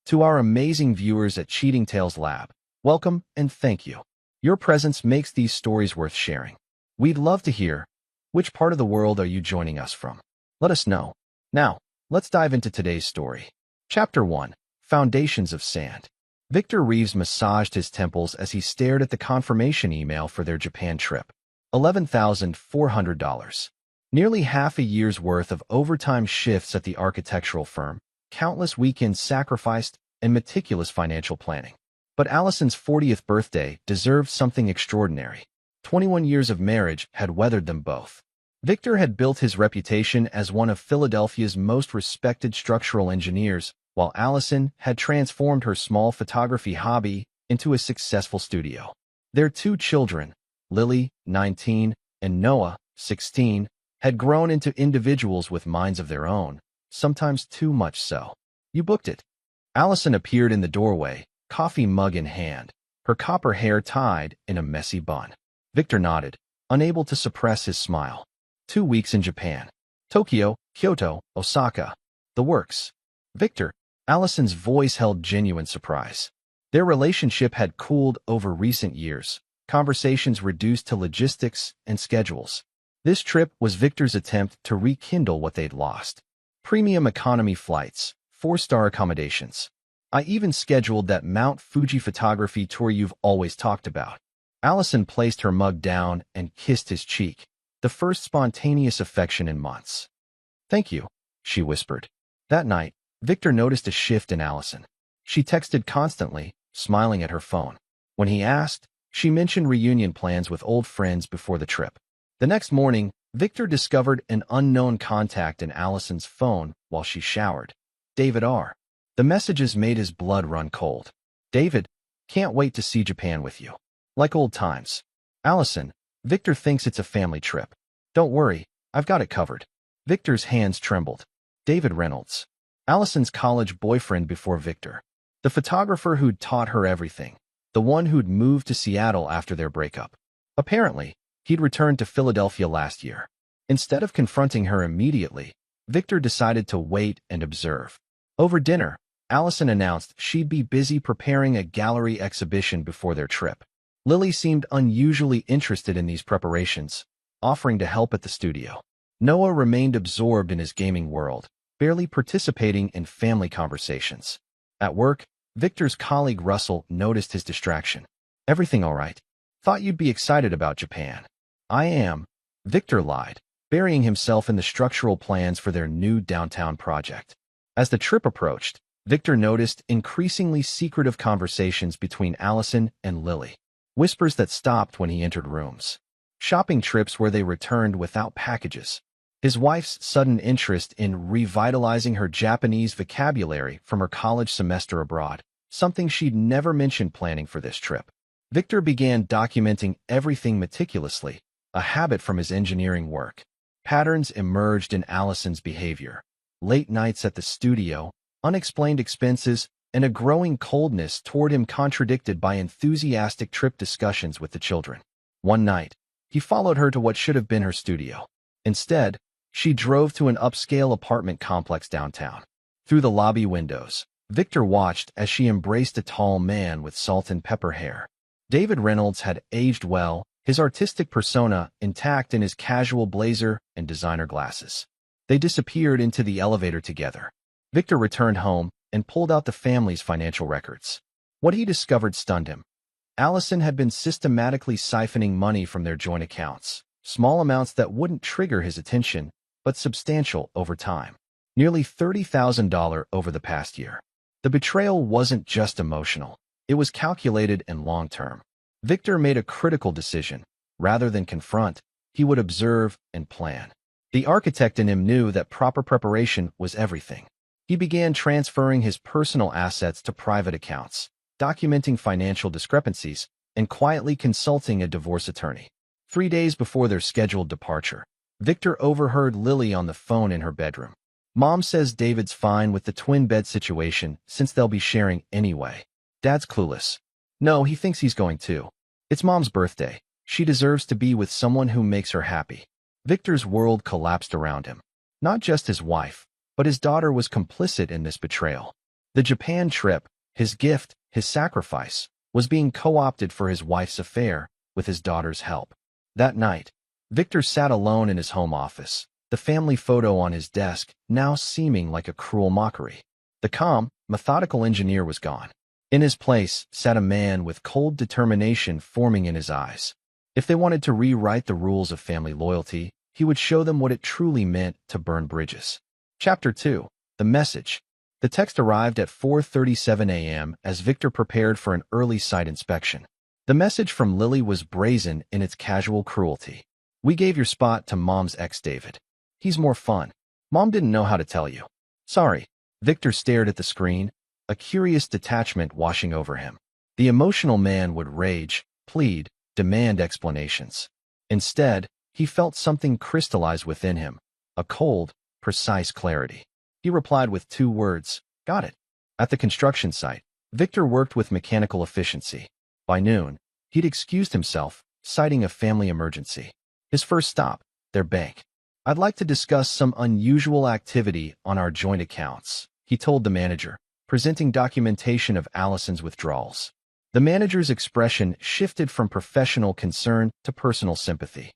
To our amazing viewers at Cheating Tales Lab, welcome and thank you. Your presence makes these stories worth sharing. We'd love to hear, which part of the world are you joining us from? Let us know. Now, let's dive into today's story. Chapter 1. Foundations of Sand. Victor Reeves massaged his temples as he stared at the confirmation email for their Japan trip. $11,400. Nearly half a year's worth of overtime shifts at the architectural firm, countless weekends sacrificed, and meticulous financial planning. But Allison's 40th birthday deserved something extraordinary. 21 years of marriage had weathered them both. Victor had built his reputation as one of Philadelphia's most respected structural engineers, while Allison had transformed her small photography hobby into a successful studio. Their two children, Lily, 19, and Noah, 16, had grown into individuals with minds of their own, sometimes too much so. You booked it. Allison appeared in the doorway, coffee mug in hand, her copper hair tied in a messy bun. Victor nodded, unable to suppress his smile. 2 weeks in Japan. Tokyo, Kyoto, Osaka. The works. Victor, Allison's voice held genuine surprise. Their relationship had cooled over recent years, conversations reduced to logistics and schedules. This trip was Victor's attempt to rekindle what they'd lost. Premium economy flights, 4-star accommodations. I even scheduled that Mount Fuji photography tour you've always talked about. Allison placed her mug down and kissed his cheek, the first spontaneous affection in months. "Thank you," she whispered. That night, Victor noticed a shift in Allison. She texted constantly, smiling at her phone. When he asked, she mentioned reunion plans with old friends before the trip. The next morning, Victor discovered an unknown contact in Allison's phone while she showered. David R. The messages made his blood run cold. "David, can't wait to see Japan with you. Like old times. Allison, Victor thinks it's a family trip. Don't worry, I've got it covered." Victor's hands trembled. David Reynolds. Allison's college boyfriend before Victor. The photographer who'd taught her everything. The one who'd moved to Seattle after their breakup. Apparently, he'd returned to Philadelphia last year. Instead of confronting her immediately, Victor decided to wait and observe. Over dinner, Allison announced she'd be busy preparing a gallery exhibition before their trip. Lily seemed unusually interested in these preparations, offering to help at the studio. Noah remained absorbed in his gaming world, barely participating in family conversations. At work, Victor's colleague Russell noticed his distraction. "Everything all right? Thought you'd be excited about Japan." "I am," Victor lied, burying himself in the structural plans for their new downtown project. As the trip approached, Victor noticed increasingly secretive conversations between Allison and Lily. Whispers that stopped when he entered rooms. Shopping trips where they returned without packages. His wife's sudden interest in revitalizing her Japanese vocabulary from her college semester abroad, something she'd never mentioned planning for this trip. Victor began documenting everything meticulously, a habit from his engineering work. Patterns emerged in Allison's behavior. Late nights at the studio, unexplained expenses, and a growing coldness toward him contradicted by enthusiastic trip discussions with the children. One night, he followed her to what should have been her studio. Instead, she drove to an upscale apartment complex downtown. Through the lobby windows, Victor watched as she embraced a tall man with salt and pepper hair. David Reynolds had aged well, his artistic persona intact in his casual blazer and designer glasses. They disappeared into the elevator together. Victor returned home and pulled out the family's financial records. What he discovered stunned him. Allison had been systematically siphoning money from their joint accounts, small amounts that wouldn't trigger his attention, but substantial over time. Nearly $30,000 over the past year. The betrayal wasn't just emotional. It was calculated and long-term. Victor made a critical decision. Rather than confront, he would observe and plan. The architect in him knew that proper preparation was everything. He began transferring his personal assets to private accounts, documenting financial discrepancies, and quietly consulting a divorce attorney. 3 days before their scheduled departure, Victor overheard Lily on the phone in her bedroom. "Mom says David's fine with the twin bed situation since they'll be sharing anyway. Dad's clueless. No, he thinks he's going too. It's Mom's birthday. She deserves to be with someone who makes her happy." Victor's world collapsed around him. Not just his wife, but his daughter was complicit in this betrayal. The Japan trip, his gift, his sacrifice, was being co-opted for his wife's affair with his daughter's help. That night, Victor sat alone in his home office, the family photo on his desk now seeming like a cruel mockery. The calm, methodical engineer was gone. In his place sat a man with cold determination forming in his eyes. If they wanted to rewrite the rules of family loyalty, he would show them what it truly meant to burn bridges. Chapter 2. The Message. The text arrived at 4:37 a.m. as Victor prepared for an early site inspection. The message from Lily was brazen in its casual cruelty. "We gave your spot to Mom's ex David. He's more fun. Mom didn't know how to tell you. Sorry." Victor stared at the screen, a curious detachment washing over him. The emotional man would rage, plead, demand explanations. Instead, he felt something crystallize within him, a cold, precise clarity. He replied with 2 words, "Got it." At the construction site, Victor worked with mechanical efficiency. By noon, he'd excused himself, citing a family emergency. His first stop, their bank. "I'd like to discuss some unusual activity on our joint accounts," he told the manager, presenting documentation of Allison's withdrawals. The manager's expression shifted from professional concern to personal sympathy.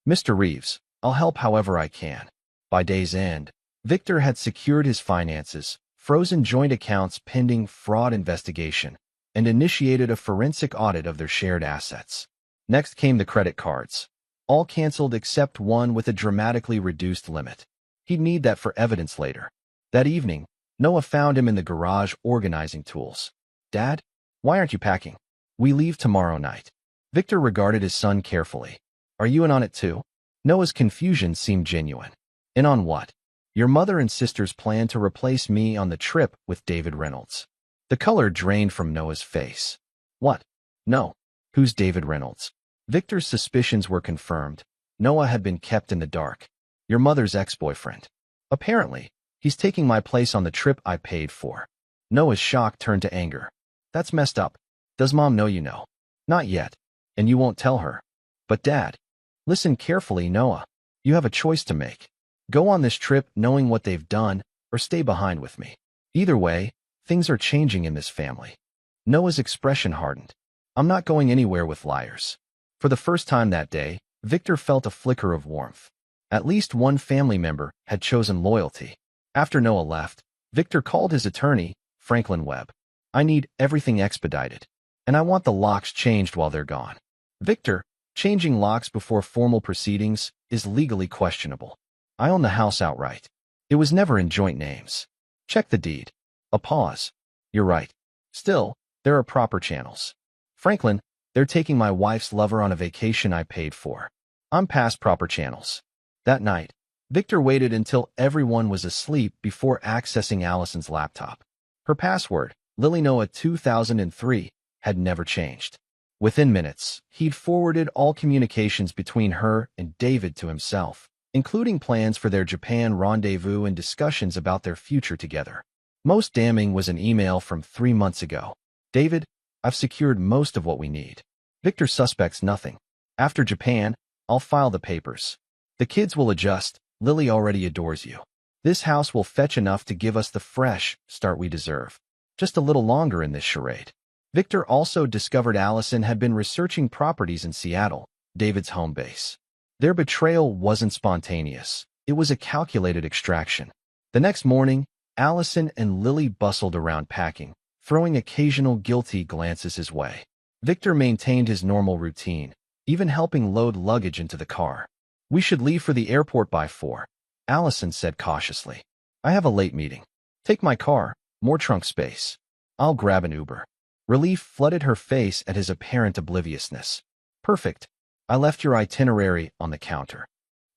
"Mr. Reeves, I'll help however I can." By day's end, Victor had secured his finances, frozen joint accounts pending fraud investigation, and initiated a forensic audit of their shared assets. Next came the credit cards. All canceled except one with a dramatically reduced limit. He'd need that for evidence later. That evening, Noah found him in the garage organizing tools. "Dad, why aren't you packing? We leave tomorrow night." Victor regarded his son carefully. "Are you in on it too?" Noah's confusion seemed genuine. "In on what?" "Your mother and sisters plan to replace me on the trip with David Reynolds." The color drained from Noah's face. "What? No. Who's David Reynolds?" Victor's suspicions were confirmed. Noah had been kept in the dark. "Your mother's ex-boyfriend. Apparently, he's taking my place on the trip I paid for." Noah's shock turned to anger. "That's messed up. Does Mom know you know?" "Not yet. And you won't tell her." "But Dad." "Listen carefully, Noah. You have a choice to make. Go on this trip knowing what they've done, or stay behind with me. Either way, things are changing in this family." Noah's expression hardened. "I'm not going anywhere with liars." For the first time that day, Victor felt a flicker of warmth. At least one family member had chosen loyalty. After Noah left, Victor called his attorney, Franklin Webb. "I need everything expedited, and I want the locks changed while they're gone." "Victor, changing locks before formal proceedings is legally questionable. I own the house outright. It was never in joint names. Check the deed." A pause. "You're right. Still, there are proper channels." "Franklin, they're taking my wife's lover on a vacation I paid for. I'm past proper channels." That night, Victor waited until everyone was asleep before accessing Allison's laptop. Her password, LilyNoah 2003, had never changed. Within minutes, he'd forwarded all communications between her and David to himself, including plans for their Japan rendezvous and discussions about their future together. Most damning was an email from 3 months ago. "David, I've secured most of what we need. Victor suspects nothing. After Japan, I'll file the papers. The kids will adjust. Lily already adores you. This house will fetch enough to give us the fresh start we deserve. Just a little longer in this charade." Victor also discovered Allison had been researching properties in Seattle, David's home base. Their betrayal wasn't spontaneous. It was a calculated extraction. The next morning, Allison and Lily bustled around packing, throwing occasional guilty glances his way. Victor maintained his normal routine, even helping load luggage into the car. "We should leave for the airport by 4, Allison said cautiously. "I have a late meeting. Take my car, more trunk space. I'll grab an Uber." Relief flooded her face at his apparent obliviousness. "Perfect. I left your itinerary on the counter."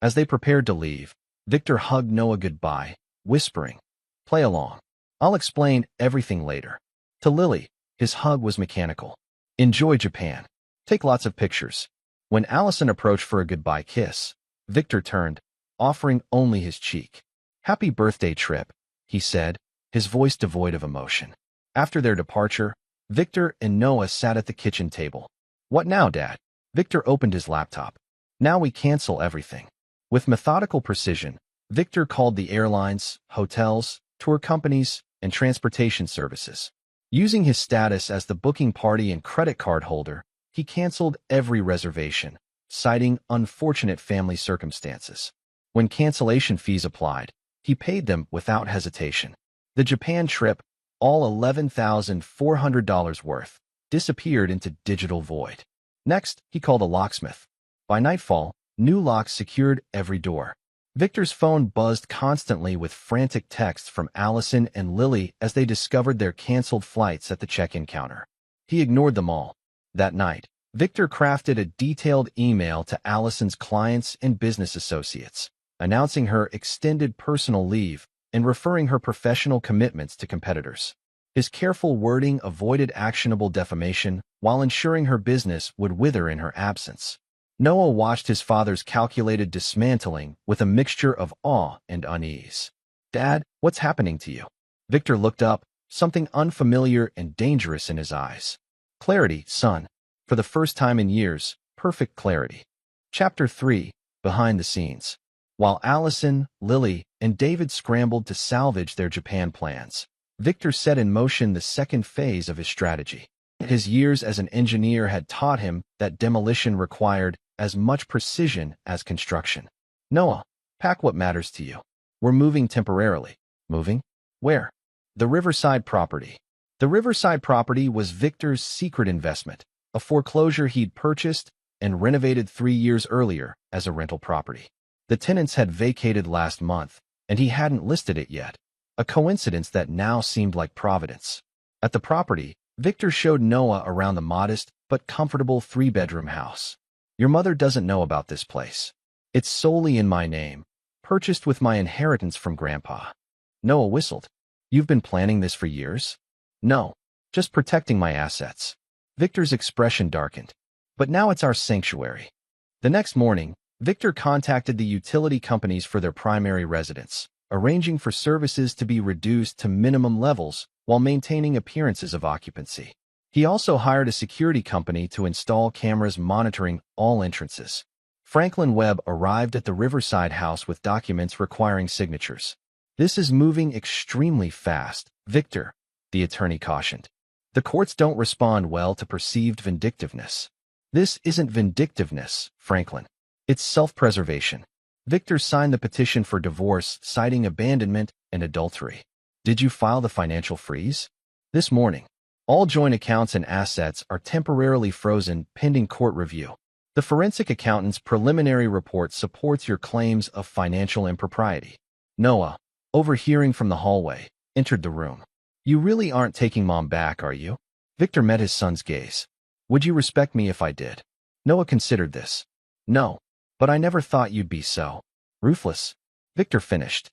As they prepared to leave, Victor hugged Noah goodbye, whispering, "Play along. I'll explain everything later." To Lily, his hug was mechanical. "Enjoy Japan. Take lots of pictures." When Allison approached for a goodbye kiss, Victor turned, offering only his cheek. "Happy birthday trip," he said, his voice devoid of emotion. After their departure, Victor and Noah sat at the kitchen table. "What now, Dad?" Victor opened his laptop. "Now we cancel everything." With methodical precision, Victor called the airlines, hotels, tour companies, and transportation services. Using his status as the booking party and credit card holder, he canceled every reservation, citing unfortunate family circumstances. When cancellation fees applied, he paid them without hesitation. The Japan trip, all $11,400 worth, disappeared into digital void. Next, he called a locksmith. By nightfall, new locks secured every door. Victor's phone buzzed constantly with frantic texts from Allison and Lily as they discovered their canceled flights at the check-in counter. He ignored them all. That night, Victor crafted a detailed email to Allison's clients and business associates, announcing her extended personal leave and referring her professional commitments to competitors. His careful wording avoided actionable defamation while ensuring her business would wither in her absence. Noah watched his father's calculated dismantling with a mixture of awe and unease. "Dad, what's happening to you?" Victor looked up, something unfamiliar and dangerous in his eyes. "Clarity, son." For the first time in years, perfect clarity. Chapter 3, Behind the Scenes. While Allison, Lily, and David scrambled to salvage their Japan plans, Victor set in motion the second phase of his strategy. His years as an engineer had taught him that demolition required as much precision as construction. "Noah, pack what matters to you. We're moving temporarily." "Moving? Where?" "The Riverside property." The Riverside property was Victor's secret investment, a foreclosure he'd purchased and renovated 3 years earlier as a rental property. The tenants had vacated last month, and he hadn't listed it yet, a coincidence that now seemed like providence. At the property, Victor showed Noah around the modest but comfortable 3-bedroom house. "Your mother doesn't know about this place. It's solely in my name, purchased with my inheritance from Grandpa." Noah whistled. "You've been planning this for years?" "No, just protecting my assets." Victor's expression darkened. "But now it's our sanctuary." The next morning, Victor contacted the utility companies for their primary residence, arranging for services to be reduced to minimum levels while maintaining appearances of occupancy. He also hired a security company to install cameras monitoring all entrances. Franklin Webb arrived at the Riverside house with documents requiring signatures. "This is moving extremely fast, Victor," the attorney cautioned. "The courts don't respond well to perceived vindictiveness." "This isn't vindictiveness, Franklin. It's self-preservation." Victor signed the petition for divorce, citing abandonment and adultery. "Did you file the financial freeze?" "This morning. All joint accounts and assets are temporarily frozen pending court review. The forensic accountant's preliminary report supports your claims of financial impropriety." Noah, overhearing from the hallway, entered the room. "You really aren't taking Mom back, are you?" Victor met his son's gaze. "Would you respect me if I did?" Noah considered this. "No, but I never thought you'd be so ruthless." Victor finished.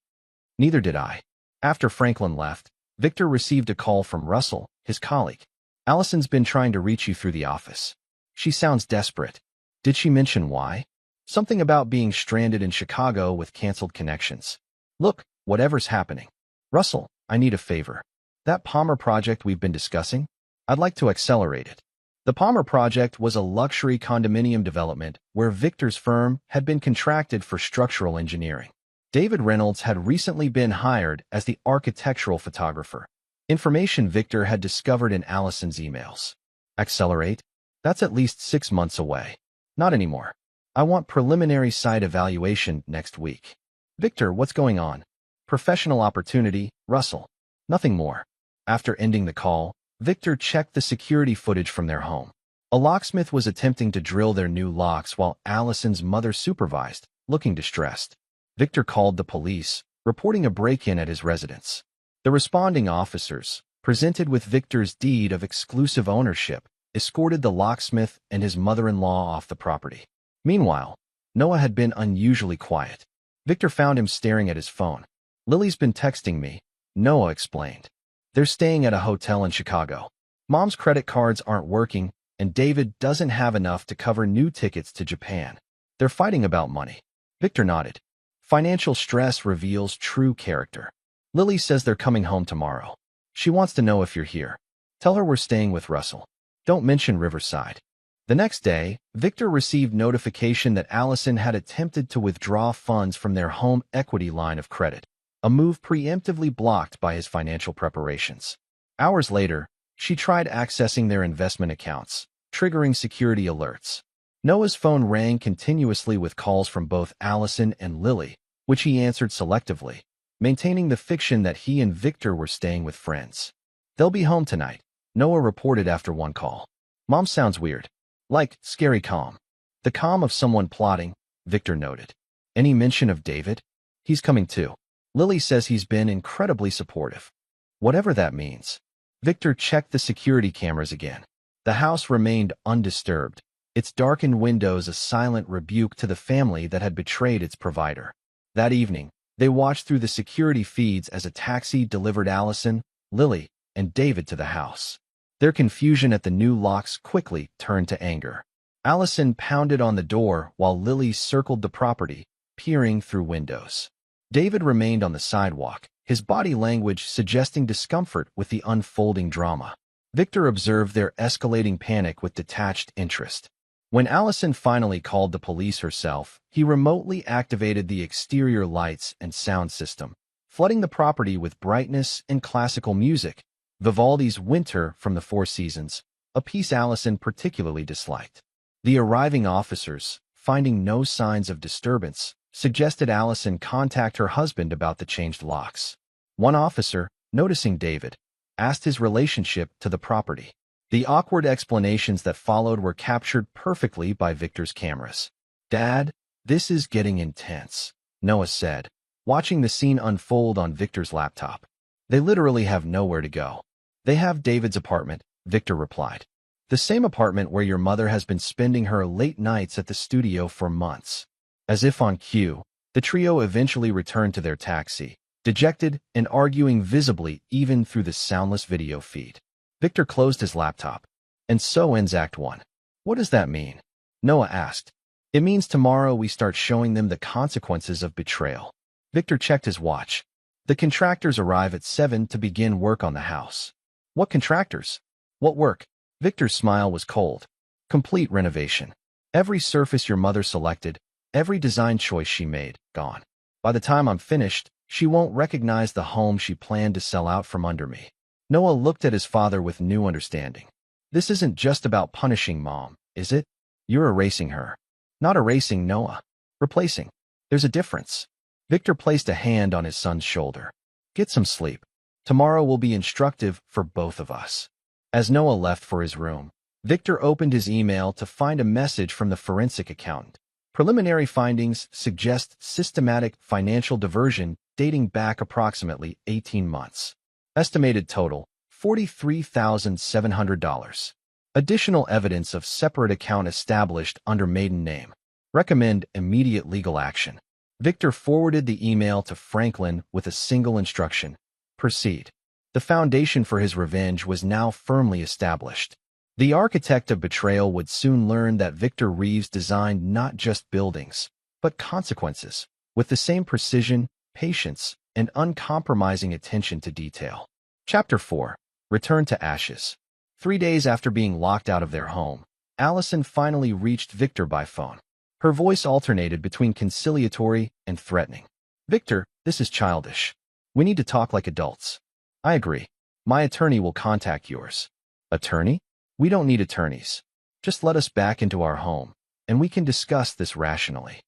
"Neither did I." After Franklin left, Victor received a call from Russell, his colleague. "Allison's been trying to reach you through the office. She sounds desperate." "Did she mention why?" "Something about being stranded in Chicago with canceled connections." "Look, whatever's happening. Russell, I need a favor. That Palmer project we've been discussing, I'd like to accelerate it." The Palmer project was a luxury condominium development where Victor's firm had been contracted for structural engineering. David Reynolds had recently been hired as the architectural photographer, information Victor had discovered in Allison's emails. "Accelerate? That's at least 6 months away." "Not anymore. I want preliminary site evaluation next week." "Victor, what's going on?" "Professional opportunity, Russell. Nothing more." After ending the call, Victor checked the security footage from their home. A locksmith was attempting to drill their new locks while Allison's mother supervised, looking distressed. Victor called the police, reporting a break-in at his residence. The responding officers, presented with Victor's deed of exclusive ownership, escorted the locksmith and his mother-in-law off the property. Meanwhile, Noah had been unusually quiet. Victor found him staring at his phone. "Lily's been texting me," Noah explained. "They're staying at a hotel in Chicago. Mom's credit cards aren't working, and David doesn't have enough to cover new tickets to Japan. They're fighting about money." Victor nodded. "Financial stress reveals true character. Lily says they're coming home tomorrow. She wants to know if you're here. Tell her we're staying with Russell. Don't mention Riverside." The next day, Victor received notification that Allison had attempted to withdraw funds from their home equity line of credit. a move preemptively blocked by his financial preparations. Hours later, she tried accessing their investment accounts, triggering security alerts. Noah's phone rang continuously with calls from both Allison and Lily, which he answered selectively, maintaining the fiction that he and Victor were staying with friends. "They'll be home tonight," Noah reported after one call. "Mom sounds weird. Like, scary calm." "The calm of someone plotting," Victor noted. "Any mention of David?" "He's coming too. Lily says he's been incredibly supportive." Whatever that means. Victor checked the security cameras again. The house remained undisturbed, its darkened windows a silent rebuke to the family that had betrayed its provider. That evening, they watched through the security feeds as a taxi delivered Allison, Lily, and David to the house. Their confusion at the new locks quickly turned to anger. Allison pounded on the door while Lily circled the property, peering through windows. David remained on the sidewalk, his body language suggesting discomfort with the unfolding drama. Victor observed their escalating panic with detached interest. When Allison finally called the police herself, he remotely activated the exterior lights and sound system, flooding the property with brightness and classical music, Vivaldi's Winter from the Four Seasons, a piece Allison particularly disliked. The arriving officers, finding no signs of disturbance, suggested Allison contact her husband about the changed locks. One officer, noticing David, asked his relationship to the property. The awkward explanations that followed were captured perfectly by Victor's cameras. "Dad, this is getting intense," Noah said, watching the scene unfold on Victor's laptop. "They literally have nowhere to go." "They have David's apartment," Victor replied. "The same apartment where your mother has been spending her late nights at the studio for months." As if on cue, the trio eventually returned to their taxi, dejected and arguing visibly even through the soundless video feed. Victor closed his laptop. "And so ends Act 1. "What does that mean?" Noah asked. "It means tomorrow we start showing them the consequences of betrayal." Victor checked his watch. "The contractors arrive at 7 to begin work on the house." "What contractors? What work?" Victor's smile was cold. "Complete renovation. Every surface your mother selected, every design choice she made, gone. By the time I'm finished, she won't recognize the home she planned to sell out from under me." Noah looked at his father with new understanding. "This isn't just about punishing Mom, is it? You're erasing her." "Not erasing, Noah. Replacing. There's a difference." Victor placed a hand on his son's shoulder. "Get some sleep. Tomorrow will be instructive for both of us." As Noah left for his room, Victor opened his email to find a message from the forensic accountant. Preliminary findings suggest systematic financial diversion dating back approximately 18 months. Estimated total, $43,700. Additional evidence of separate account established under maiden name. Recommend immediate legal action. Victor forwarded the email to Franklin with a single instruction: proceed. The foundation for his revenge was now firmly established. The architect of betrayal would soon learn that Victor Reeves designed not just buildings, but consequences, with the same precision, patience, and uncompromising attention to detail. Chapter 4. Return to Ashes. 3 days after being locked out of their home, Allison finally reached Victor by phone. Her voice alternated between conciliatory and threatening. "Victor, this is childish. We need to talk like adults." "I agree. My attorney will contact yours." "Attorney? We don't need attorneys. Just let us back into our home, and we can discuss this rationally."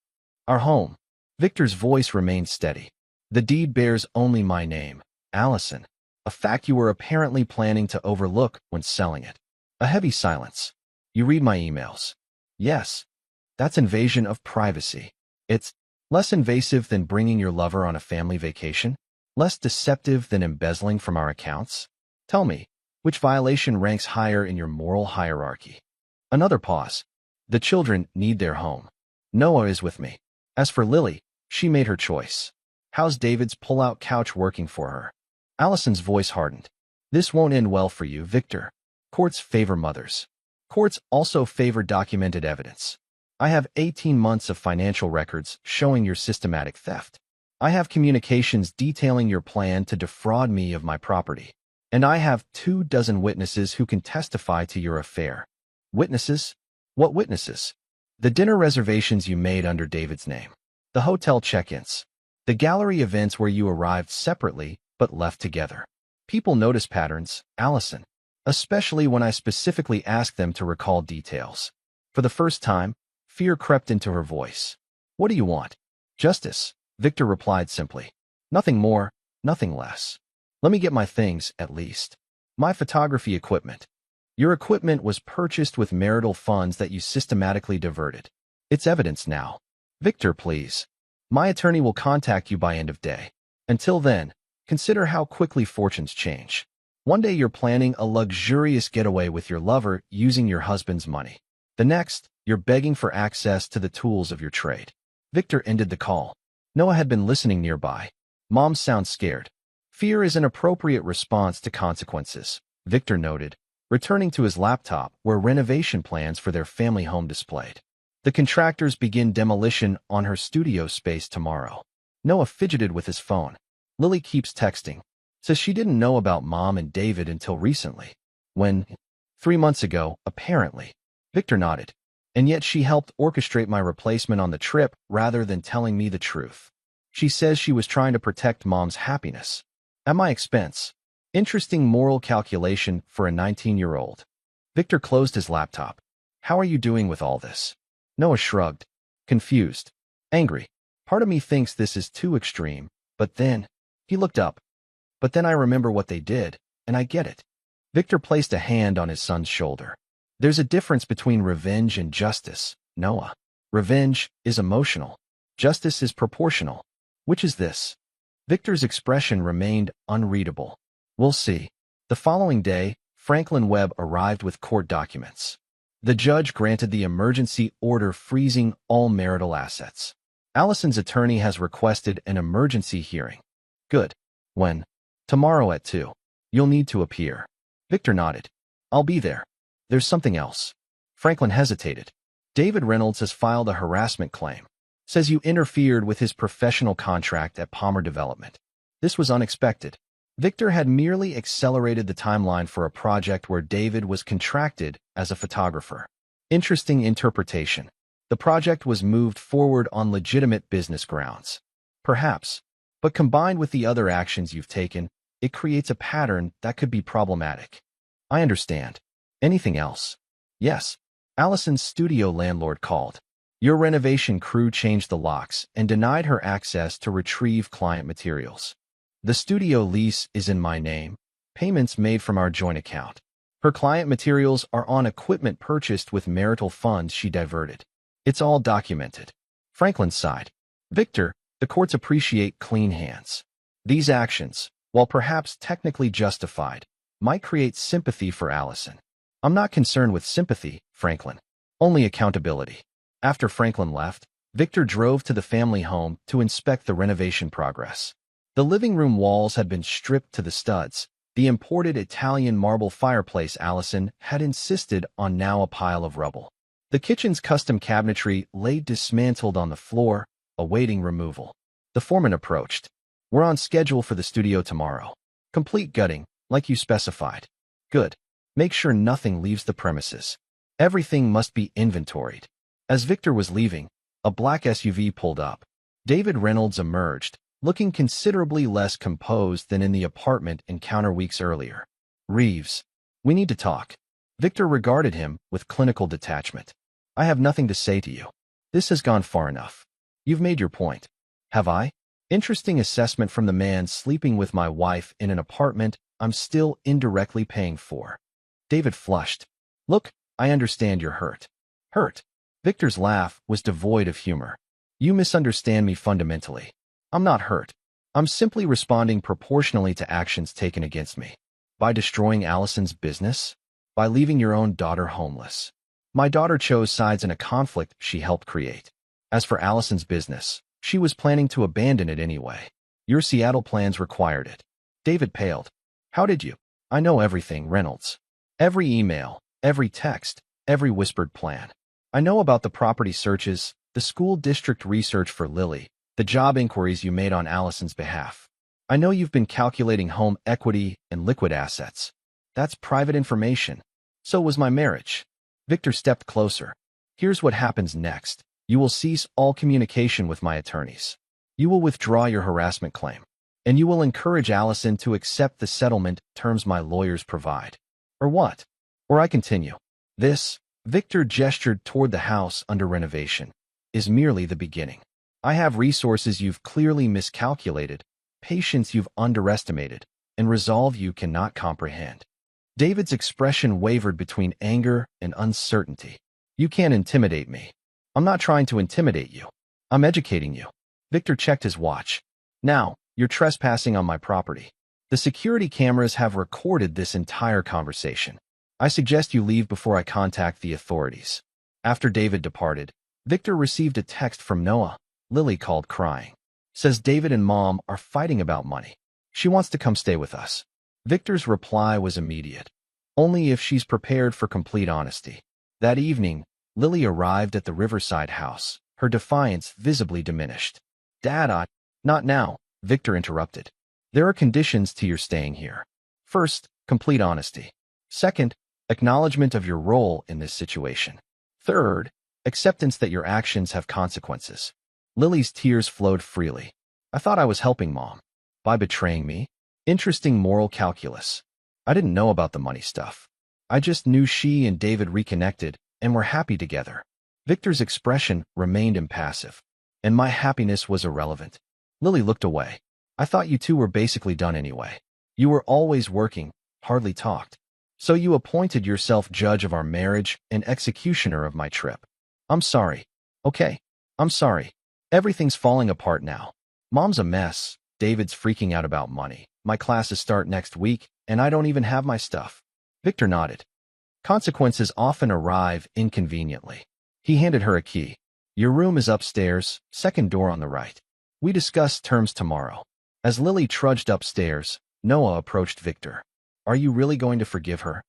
"Our home." Victor's voice remained steady. "The deed bears only my name, Allison. A fact you were apparently planning to overlook when selling it." A heavy silence. "You read my emails?" "Yes." "That's invasion of privacy. It's less invasive than bringing your lover on a family vacation? Less deceptive than embezzling from our accounts? Tell me, which violation ranks higher in your moral hierarchy?" Another pause. "The children need their home. Noah is with me. As for Lily, she made her choice. How's David's pull-out couch working for her?" Allison's voice hardened. "This won't end well for you, Victor. Courts favor mothers. Courts also favor documented evidence. I have 18 months of financial records showing your systematic theft. I have communications detailing your plan to defraud me of my property. And I have 24 witnesses who can testify to your affair." "Witnesses? What witnesses?" "The dinner reservations you made under David's name. The hotel check-ins. The gallery events where you arrived separately but left together. People notice patterns, Allison, especially when I specifically ask them to recall details. For the first time, fear crept into her voice. What do you want? Justice, Victor replied simply. Nothing more, nothing less. Let me get my things, at least. My photography equipment. Your equipment was purchased with marital funds that you systematically diverted. It's evidence now. Victor, please. My attorney will contact you by end of day. Until then, consider how quickly fortunes change. One day you're planning a luxurious getaway with your lover using your husband's money. The next, you're begging for access to the tools of your trade. Victor ended the call. Noah had been listening nearby. Mom sounds scared. Fear is an appropriate response to consequences, Victor noted, returning to his laptop where renovation plans for their family home displayed. The contractors begin demolition on her studio space tomorrow. Noah fidgeted with his phone. Lily keeps texting. Says she didn't know about Mom and David until recently. When? 3 months ago, apparently. Victor nodded. And yet she helped orchestrate my replacement on the trip rather than telling me the truth. She says she was trying to protect Mom's happiness. At my expense. Interesting moral calculation for a 19-year-old. Victor closed his laptop. How are you doing with all this? Noah shrugged. Confused. Angry. Part of me thinks this is too extreme, but then, he looked up. But then I remember what they did, and I get it. Victor placed a hand on his son's shoulder. There's a difference between revenge and justice, Noah. Revenge is emotional. Justice is proportional. Which is this? Victor's expression remained unreadable. We'll see. The following day, Franklin Webb arrived with court documents. The judge granted the emergency order freezing all marital assets. Allison's attorney has requested an emergency hearing. Good. When? Tomorrow at 2. You'll need to appear. Victor nodded. I'll be there. There's something else. Franklin hesitated. David Reynolds has filed a harassment claim. Says you interfered with his professional contract at Palmer Development. This was unexpected. Victor had merely accelerated the timeline for a project where David was contracted as a photographer. Interesting interpretation. The project was moved forward on legitimate business grounds. Perhaps. But combined with the other actions you've taken, it creates a pattern that could be problematic. I understand. Anything else? Yes. Allison's studio landlord called. Your renovation crew changed the locks and denied her access to retrieve client materials. The studio lease is in my name, payments made from our joint account. Her client materials are on equipment purchased with marital funds she diverted. It's all documented. Franklin sighed. Victor, the courts appreciate clean hands. These actions, while perhaps technically justified, might create sympathy for Allison. I'm not concerned with sympathy, Franklin. Only accountability. After Franklin left, Victor drove to the family home to inspect the renovation progress. The living room walls had been stripped to the studs. The imported Italian marble fireplace Allison had insisted on now a pile of rubble. The kitchen's custom cabinetry lay dismantled on the floor, awaiting removal. The foreman approached. We're on schedule for the studio tomorrow. Complete gutting, like you specified. Good. Make sure nothing leaves the premises. Everything must be inventoried. As Victor was leaving, a black SUV pulled up. David Reynolds emerged, looking considerably less composed than in the apartment encounter weeks earlier. Reeves, we need to talk. Victor regarded him with clinical detachment. I have nothing to say to you. This has gone far enough. You've made your point. Have I? Interesting assessment from the man sleeping with my wife in an apartment I'm still indirectly paying for. David flushed. Look, I understand you're hurt. Hurt? Victor's laugh was devoid of humor. You misunderstand me fundamentally. I'm not hurt. I'm simply responding proportionally to actions taken against me. By destroying Allison's business? By leaving your own daughter homeless. My daughter chose sides in a conflict she helped create. As for Allison's business, she was planning to abandon it anyway. Your Seattle plans required it. David paled. How did you? I know everything, Reynolds. Every email, every text, every whispered plan. I know about the property searches, the school district research for Lily, the job inquiries you made on Allison's behalf. I know you've been calculating home equity and liquid assets. That's private information. So was my marriage. Victor stepped closer. Here's what happens next. You will cease all communication with my attorneys. You will withdraw your harassment claim, and you will encourage Allison to accept the settlement terms my lawyers provide. Or what? Or I continue. This, Victor gestured toward the house under renovation, is merely the beginning. I have resources you've clearly miscalculated, patience you've underestimated, and resolve you cannot comprehend. David's expression wavered between anger and uncertainty. You can't intimidate me. I'm not trying to intimidate you. I'm educating you. Victor checked his watch. Now, you're trespassing on my property. The security cameras have recorded this entire conversation. I suggest you leave before I contact the authorities. After David departed, Victor received a text from Noah. Lily called crying. Says David and Mom are fighting about money. She wants to come stay with us. Victor's reply was immediate. Only if she's prepared for complete honesty. That evening, Lily arrived at the Riverside house, her defiance visibly diminished. Dad, not now, Victor interrupted. There are conditions to your staying here. First, complete honesty. Second, acknowledgement of your role in this situation. Third, acceptance that your actions have consequences. Lily's tears flowed freely. I thought I was helping Mom. By betraying me? Interesting moral calculus. I didn't know about the money stuff. I just knew she and David reconnected and were happy together. Victor's expression remained impassive, and my happiness was irrelevant. Lily looked away. I thought you two were basically done anyway. You were always working, hardly talked. So you appointed yourself judge of our marriage and executioner of my trip. I'm sorry. Okay, I'm sorry. Everything's falling apart now. Mom's a mess. David's freaking out about money. My classes start next week, and I don't even have my stuff. Victor nodded. Consequences often arrive inconveniently. He handed her a key. Your room is upstairs, second door on the right. We discuss terms tomorrow. As Lily trudged upstairs, Noah approached Victor. Are you really going to forgive her?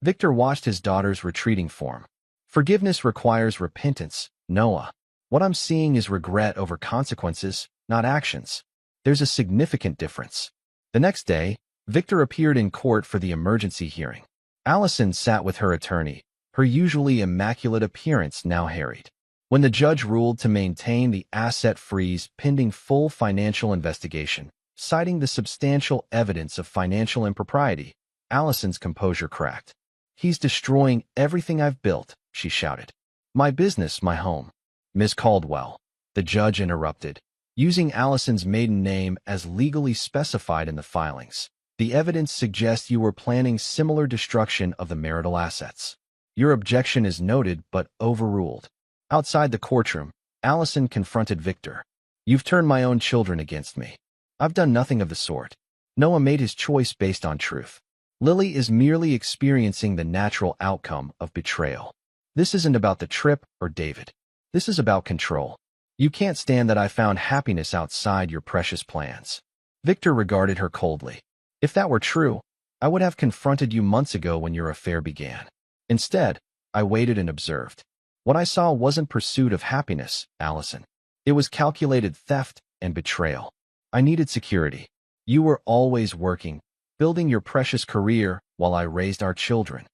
Victor watched his daughter's retreating form. Forgiveness requires repentance, Noah. What I'm seeing is regret over consequences, not actions. There's a significant difference. The next day, Victor appeared in court for the emergency hearing. Allison sat with her attorney, her usually immaculate appearance now harried. When the judge ruled to maintain the asset freeze pending full financial investigation, citing the substantial evidence of financial impropriety, Allison's composure cracked. He's destroying everything I've built, she shouted. My business, my home. Miss Caldwell, the judge interrupted, using Allison's maiden name as legally specified in the filings. The evidence suggests you were planning similar destruction of the marital assets. Your objection is noted but overruled. Outside the courtroom, Allison confronted Victor. You've turned my own children against me. I've done nothing of the sort. Noah made his choice based on truth. Lily is merely experiencing the natural outcome of betrayal. This isn't about the trip or David. This is about control. You can't stand that I found happiness outside your precious plans. Victor regarded her coldly. If that were true, I would have confronted you months ago when your affair began. Instead, I waited and observed. What I saw wasn't pursuit of happiness, Allison. It was calculated theft and betrayal. I needed security. You were always working, building your precious career while I raised our children.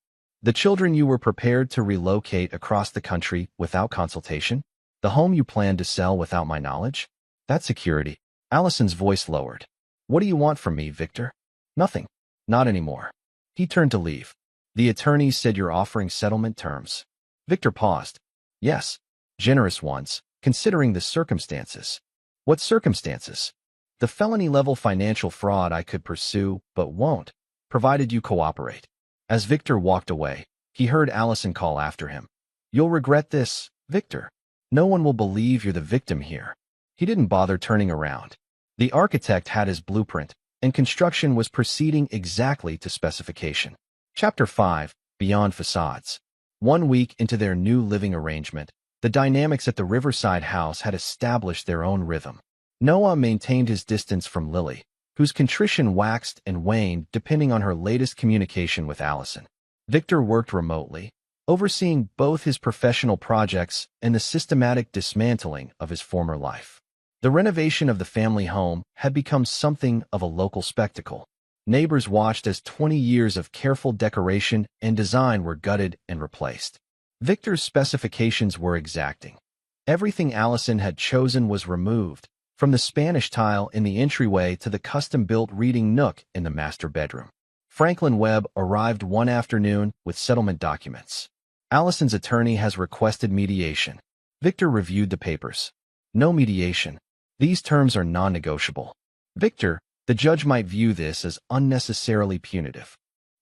The children you were prepared to relocate across the country without consultation? The home you planned to sell without my knowledge? That's security. Allison's voice lowered. What do you want from me, Victor? Nothing. Not anymore. He turned to leave. The attorneys said you're offering settlement terms. Victor paused. Yes. Generous ones, considering the circumstances. What circumstances? The felony-level financial fraud I could pursue, but won't, provided you cooperate. As Victor walked away, he heard Allison call after him. You'll regret this, Victor. No one will believe you're the victim here. He didn't bother turning around. The architect had his blueprint, and construction was proceeding exactly to specification. Chapter 5, Beyond Facades. 1 week into their new living arrangement, the dynamics at the Riverside house had established their own rhythm. Noah maintained his distance from Lily, whose contrition waxed and waned depending on her latest communication with Allison. Victor worked remotely, overseeing both his professional projects and the systematic dismantling of his former life. The renovation of the family home had become something of a local spectacle. Neighbors watched as 20 years of careful decoration and design were gutted and replaced. Victor's specifications were exacting. Everything Allison had chosen was removed, from the Spanish tile in the entryway to the custom-built reading nook in the master bedroom. Franklin Webb arrived one afternoon with settlement documents. Allison's attorney has requested mediation. Victor reviewed the papers. No mediation. These terms are non-negotiable. Victor, the judge might view this as unnecessarily punitive.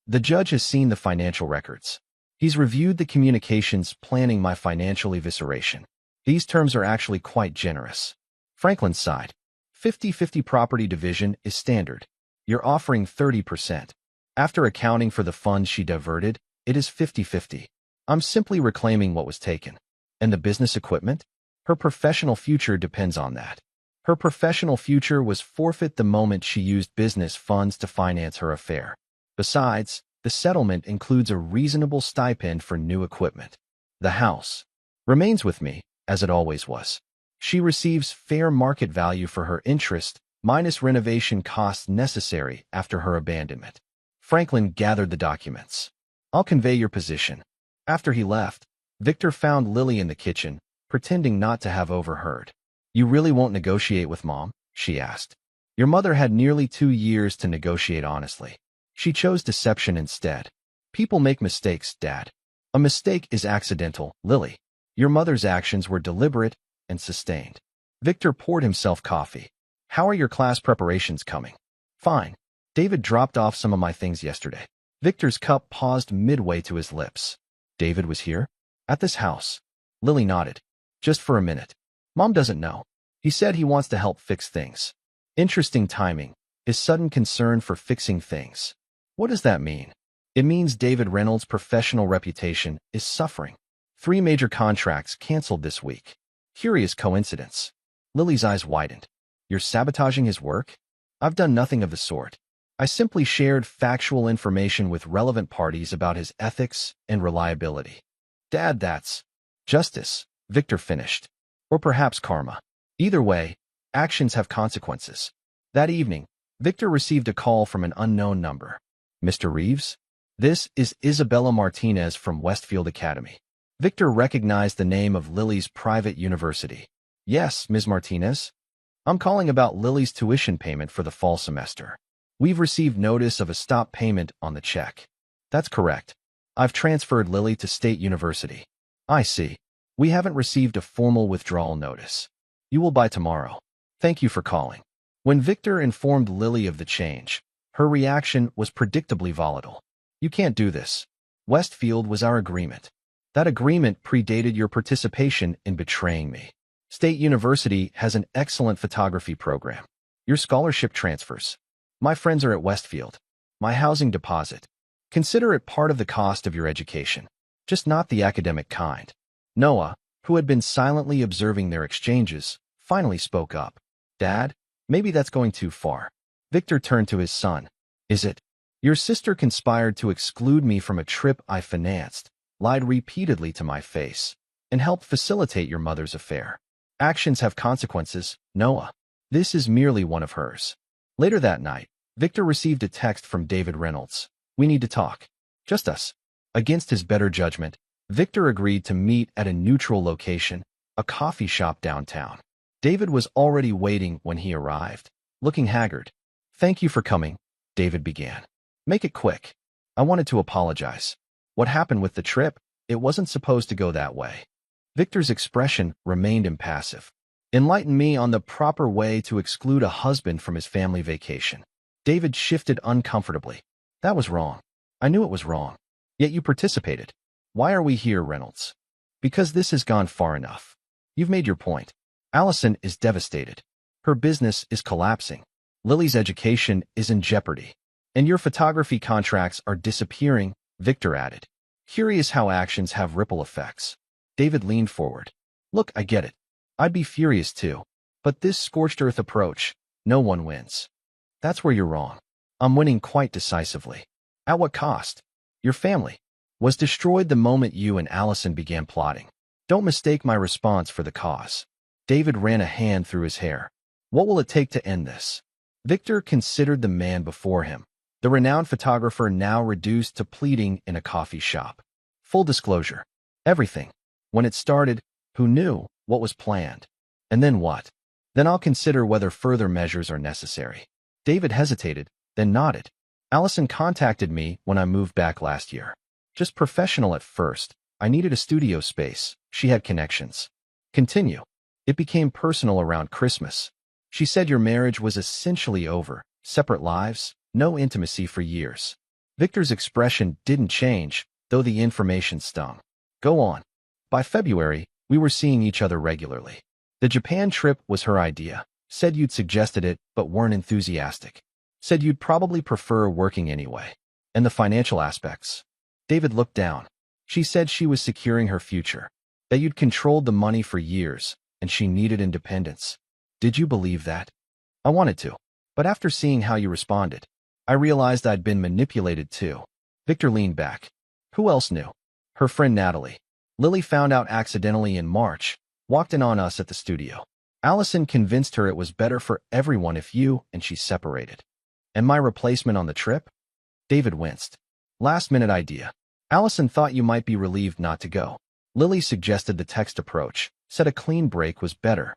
The judge has seen the financial records. He's reviewed the communications planning my financial evisceration. These terms are actually quite generous. Franklin sighed. 50-50 property division is standard. You're offering 30%. After accounting for the funds she diverted, it is 50-50. I'm simply reclaiming what was taken. And the business equipment? Her professional future depends on that. Her professional future was forfeit the moment she used business funds to finance her affair. Besides, the settlement includes a reasonable stipend for new equipment. The house remains with me, as it always was. She receives fair market value for her interest, minus renovation costs necessary after her abandonment. Franklin gathered the documents. I'll convey your position. After he left, Victor found Lily in the kitchen, pretending not to have overheard. You really won't negotiate with Mom? She asked. Your mother had nearly 2 years to negotiate honestly. She chose deception instead. People make mistakes, Dad. A mistake is accidental, Lily. Your mother's actions were deliberate and sustained. Victor poured himself coffee. How are your class preparations coming? Fine. David dropped off some of my things yesterday. Victor's cup paused midway to his lips. David was here? At this house. Lily nodded. Just for a minute. Mom doesn't know. He said he wants to help fix things. Interesting timing. His sudden concern for fixing things. What does that mean? It means David Reynolds' professional reputation is suffering. 3 major contracts canceled this week. Curious coincidence. Lily's eyes widened. You're sabotaging his work? I've done nothing of the sort. I simply shared factual information with relevant parties about his ethics and reliability. Dad, that's justice, Victor finished. Or perhaps karma. Either way, actions have consequences. That evening, Victor received a call from an unknown number. Mr. Reeves? This is Isabella Martinez from Westfield Academy. Victor recognized the name of Lily's private university. Yes, Ms. Martinez. I'm calling about Lily's tuition payment for the fall semester. We've received notice of a stop payment on the check. That's correct. I've transferred Lily to State University. I see. We haven't received a formal withdrawal notice. You will by tomorrow. Thank you for calling. When Victor informed Lily of the change, her reaction was predictably volatile. You can't do this. Westfield was our agreement. That agreement predated your participation in betraying me. State University has an excellent photography program. Your scholarship transfers. My friends are at Westfield. My housing deposit. Consider it part of the cost of your education, just not the academic kind. Noah, who had been silently observing their exchanges, finally spoke up. Dad, maybe that's going too far. Victor turned to his son. Is it? Your sister conspired to exclude me from a trip I financed, lied repeatedly to my face, and helped facilitate your mother's affair. Actions have consequences, Noah. This is merely one of hers. Later that night, Victor received a text from David Reynolds. We need to talk. Just us. Against his better judgment, Victor agreed to meet at a neutral location, a coffee shop downtown. David was already waiting when he arrived, looking haggard. Thank you for coming, David began. Make it quick. I wanted to apologize. What happened with the trip? It wasn't supposed to go that way. Victor's expression remained impassive. Enlighten me on the proper way to exclude a husband from his family vacation. David shifted uncomfortably. That was wrong. I knew it was wrong. Yet you participated. Why are we here, Reynolds? Because this has gone far enough. You've made your point. Allison is devastated. Her business is collapsing. Lily's education is in jeopardy. And your photography contracts are disappearing, Victor added. Curious how actions have ripple effects. David leaned forward. Look, I get it. I'd be furious too. But this scorched earth approach, no one wins. That's where you're wrong. I'm winning quite decisively. At what cost? Your family was destroyed the moment you and Allison began plotting. Don't mistake my response for the cause. David ran a hand through his hair. What will it take to end this? Victor considered the man before him, the renowned photographer now reduced to pleading in a coffee shop. Full disclosure. Everything. When it started, who knew what was planned? And then what? Then I'll consider whether further measures are necessary. David hesitated, then nodded. Allison contacted me when I moved back last year. Just professional at first. I needed a studio space. She had connections. Continue. It became personal around Christmas. She said your marriage was essentially over. Separate lives, no intimacy for years. Victor's expression didn't change, though the information stung. Go on. By February, we were seeing each other regularly. The Japan trip was her idea. Said you'd suggested it, but weren't enthusiastic. Said you'd probably prefer working anyway. And the financial aspects. David looked down. She said she was securing her future. That you'd controlled the money for years, and she needed independence. Did you believe that? I wanted to. But after seeing how you responded, I realized I'd been manipulated too. Victor leaned back. Who else knew? Her friend Natalie. Lily found out accidentally in March, walked in on us at the studio. Allison convinced her it was better for everyone if you and she separated. And my replacement on the trip? David winced. Last-minute idea. Allison thought you might be relieved not to go. Lily suggested the text approach, said a clean break was better.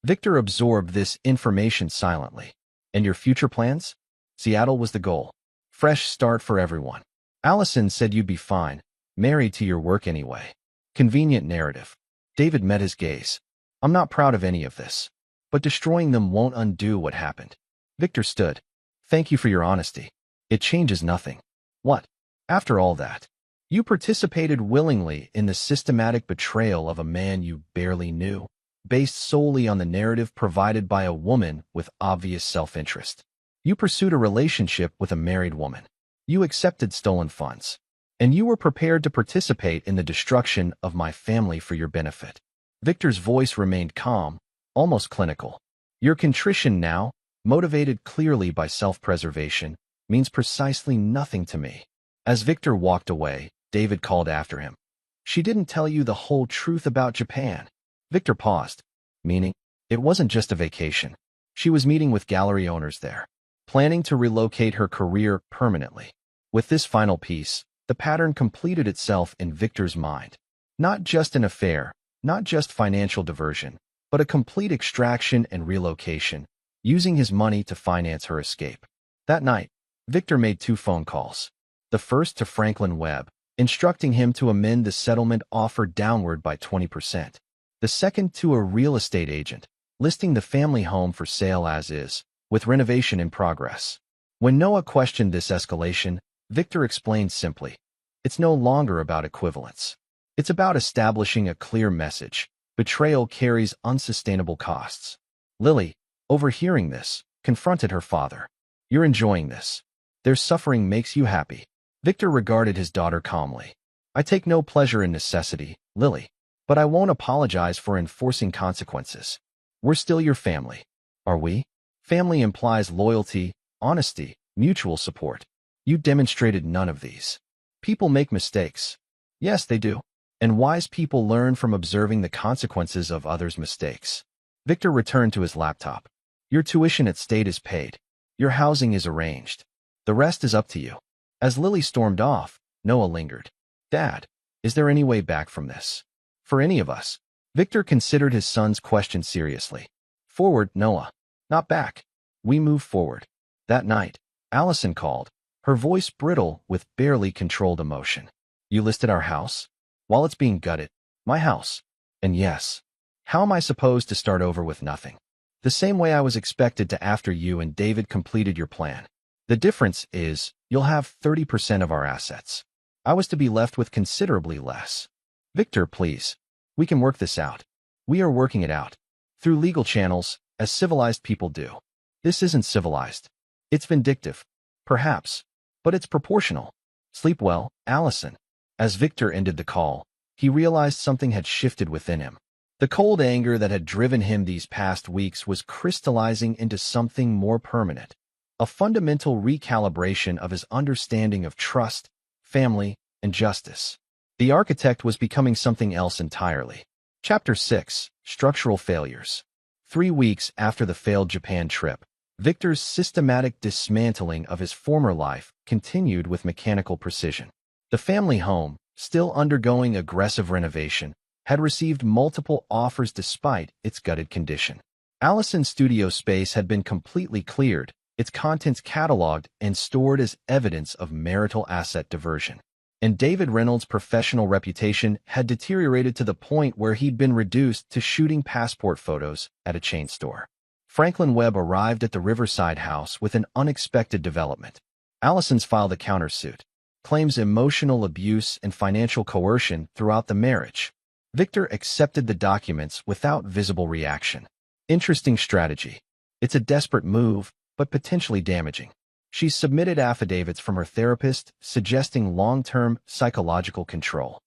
Victor absorbed this information silently. And your future plans? Seattle was the goal. Fresh start for everyone. Allison said you'd be fine, married to your work anyway. Convenient narrative. David met his gaze. I'm not proud of any of this. But destroying them won't undo what happened. Victor stood. Thank you for your honesty. It changes nothing. What? After all that, you participated willingly in the systematic betrayal of a man you barely knew, based solely on the narrative provided by a woman with obvious self-interest. You pursued a relationship with a married woman. You accepted stolen funds. And you were prepared to participate in the destruction of my family for your benefit. Victor's voice remained calm, almost clinical. Your contrition now, motivated clearly by self-preservation, means precisely nothing to me. As Victor walked away, David called after him. She didn't tell you the whole truth about Japan. Victor paused, meaning it wasn't just a vacation. She was meeting with gallery owners there, planning to relocate her career permanently. With this final piece, the pattern completed itself in Victor's mind. Not just an affair, not just financial diversion, but a complete extraction and relocation, using his money to finance her escape. That night, Victor made 2 phone calls. The first to Franklin Webb, instructing him to amend the settlement offer downward by 20%. The second to a real estate agent, listing the family home for sale as is, with renovation in progress. When Noah questioned this escalation, Victor explained simply, it's no longer about equivalence. It's about establishing a clear message. Betrayal carries unsustainable costs. Lily, overhearing this, confronted her father. You're enjoying this. Their suffering makes you happy. Victor regarded his daughter calmly. I take no pleasure in necessity, Lily, but I won't apologize for enforcing consequences. We're still your family. Are we? Family implies loyalty, honesty, mutual support. You demonstrated none of these. People make mistakes. Yes, they do. And wise people learn from observing the consequences of others' mistakes. Victor returned to his laptop. Your tuition at State is paid. Your housing is arranged. The rest is up to you. As Lily stormed off, Noah lingered. Dad, is there any way back from this? For any of us. Victor considered his son's question seriously. Forward, Noah. Not back. We move forward. That night, Allison called, her voice brittle with barely controlled emotion. You listed our house? While it's being gutted. My house. And yes. How am I supposed to start over with nothing? The same way I was expected to after you and David completed your plan. The difference is, you'll have 30% of our assets. I was to be left with considerably less. Victor, please. We can work this out. We are working it out. Through legal channels, as civilized people do. This isn't civilized. It's vindictive. Perhaps. But it's proportional. Sleep well, Allison. As Victor ended the call, he realized something had shifted within him. The cold anger that had driven him these past weeks was crystallizing into something more permanent. A fundamental recalibration of his understanding of trust, family, and justice. The architect was becoming something else entirely. Chapter 6. Structural Failures. 3 weeks after the failed Japan trip, Victor's systematic dismantling of his former life continued with mechanical precision. The family home, still undergoing aggressive renovation, had received multiple offers despite its gutted condition. Allison's studio space had been completely cleared, its contents cataloged and stored as evidence of marital asset diversion. And David Reynolds' professional reputation had deteriorated to the point where he'd been reduced to shooting passport photos at a chain store. Franklin Webb arrived at the Riverside house with an unexpected development. Allison's filed a countersuit, claims emotional abuse and financial coercion throughout the marriage. Victor accepted the documents without visible reaction. Interesting strategy. It's a desperate move, but potentially damaging. She's submitted affidavits from her therapist suggesting long-term psychological control.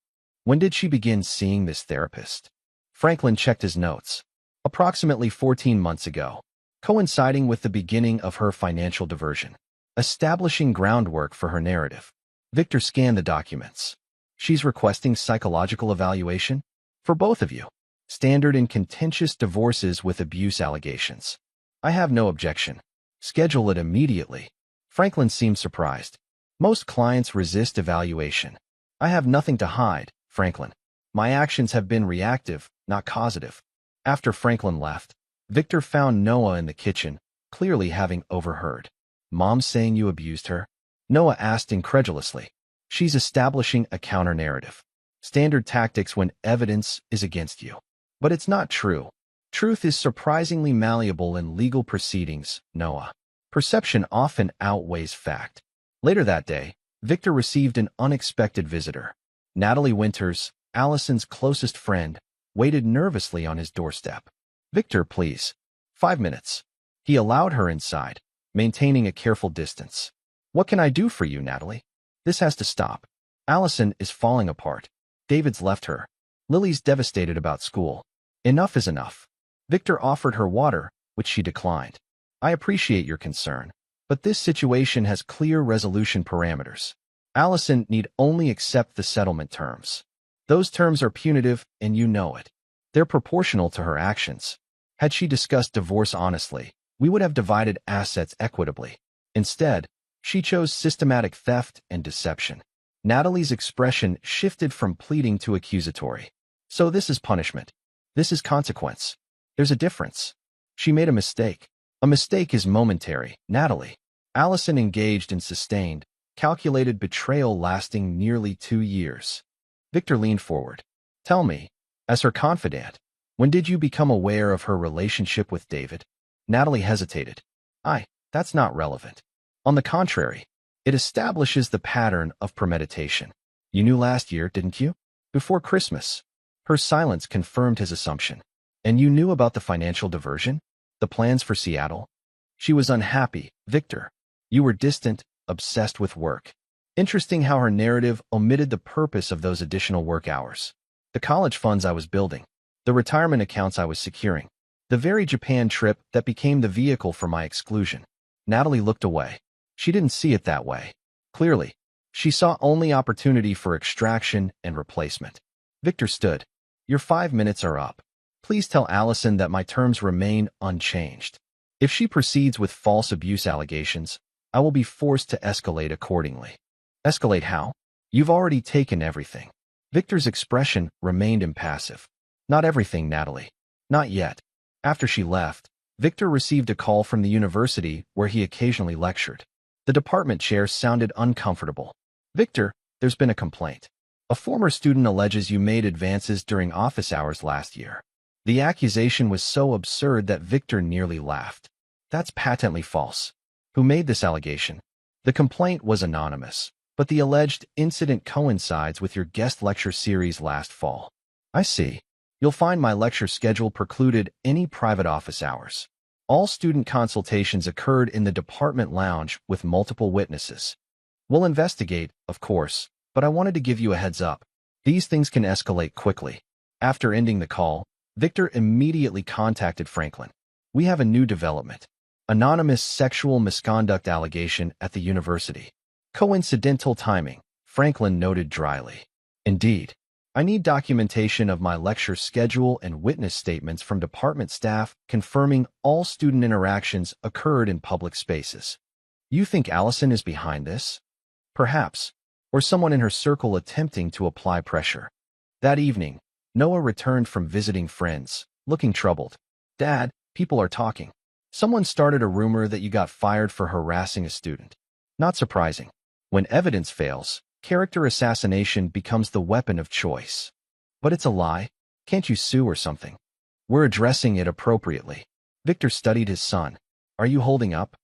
When did she begin seeing this therapist? Franklin checked his notes. Approximately 14 months ago, coinciding with the beginning of her financial diversion, establishing groundwork for her narrative. Victor scanned the documents. She's requesting psychological evaluation? For both of you. Standard in contentious divorces with abuse allegations. I have no objection. Schedule it immediately. Franklin seemed surprised. Most clients resist evaluation. I have nothing to hide, Franklin. My actions have been reactive, not causative. After Franklin left, Victor found Noah in the kitchen, clearly having overheard. Mom saying you abused her? Noah asked incredulously. She's establishing a counter-narrative. Standard tactics when evidence is against you. But it's not true. Truth is surprisingly malleable in legal proceedings, Noah. Perception often outweighs fact. Later that day, Victor received an unexpected visitor. Natalie Winters, Allison's closest friend, waited nervously on his doorstep. Victor, please. 5 minutes. He allowed her inside, maintaining a careful distance. What can I do for you, Natalie? This has to stop. Allison is falling apart. David's left her. Lily's devastated about school. Enough is enough. Victor offered her water, which she declined. I appreciate your concern, but this situation has clear resolution parameters. Allison need only accept the settlement terms. Those terms are punitive, and you know it. They're proportional to her actions. Had she discussed divorce honestly, we would have divided assets equitably. Instead, she chose systematic theft and deception. Natalie's expression shifted from pleading to accusatory. So this is punishment. This is consequence. There's a difference. She made a mistake. A mistake is momentary, Natalie. Allison engaged in sustained, calculated betrayal lasting nearly 2 years. Victor leaned forward. Tell me, as her confidant, when did you become aware of her relationship with David? Natalie hesitated. That's not relevant. On the contrary, it establishes the pattern of premeditation. You knew last year, didn't you? Before Christmas. Her silence confirmed his assumption. And you knew about the financial diversion? The plans for Seattle? She was unhappy, Victor. You were distant, obsessed with work. Interesting how her narrative omitted the purpose of those additional work hours. The college funds I was building. The retirement accounts I was securing. The very Japan trip that became the vehicle for my exclusion. Natalie looked away. She didn't see it that way. Clearly, she saw only opportunity for extraction and replacement. Victor stood. Your 5 minutes are up. Please tell Allison that my terms remain unchanged. If she proceeds with false abuse allegations, I will be forced to escalate accordingly. Escalate how? You've already taken everything. Victor's expression remained impassive. Not everything, Natalie. Not yet. After she left, Victor received a call from the university where he occasionally lectured. The department chair sounded uncomfortable. Victor, there's been a complaint. A former student alleges you made advances during office hours last year. The accusation was so absurd that Victor nearly laughed. That's patently false. Who made this allegation? The complaint was anonymous, but the alleged incident coincides with your guest lecture series last fall. I see. You'll find my lecture schedule precluded any private office hours. All student consultations occurred in the department lounge with multiple witnesses. We'll investigate, of course, but I wanted to give you a heads up. These things can escalate quickly. After ending the call, Victor immediately contacted Franklin. We have a new development. Anonymous sexual misconduct allegation at the university. Coincidental timing, Franklin noted dryly. Indeed. I need documentation of my lecture schedule and witness statements from department staff confirming all student interactions occurred in public spaces. You think Allison is behind this? Perhaps. Or someone in her circle attempting to apply pressure. That evening, Noah returned from visiting friends, looking troubled. Dad, People are talking. Someone started a rumor that you got fired for harassing a student. Not surprising. When evidence fails, character assassination becomes the weapon of choice. But it's a lie. Can't you sue or something? We're addressing it appropriately. Victor studied his son. Are you holding up?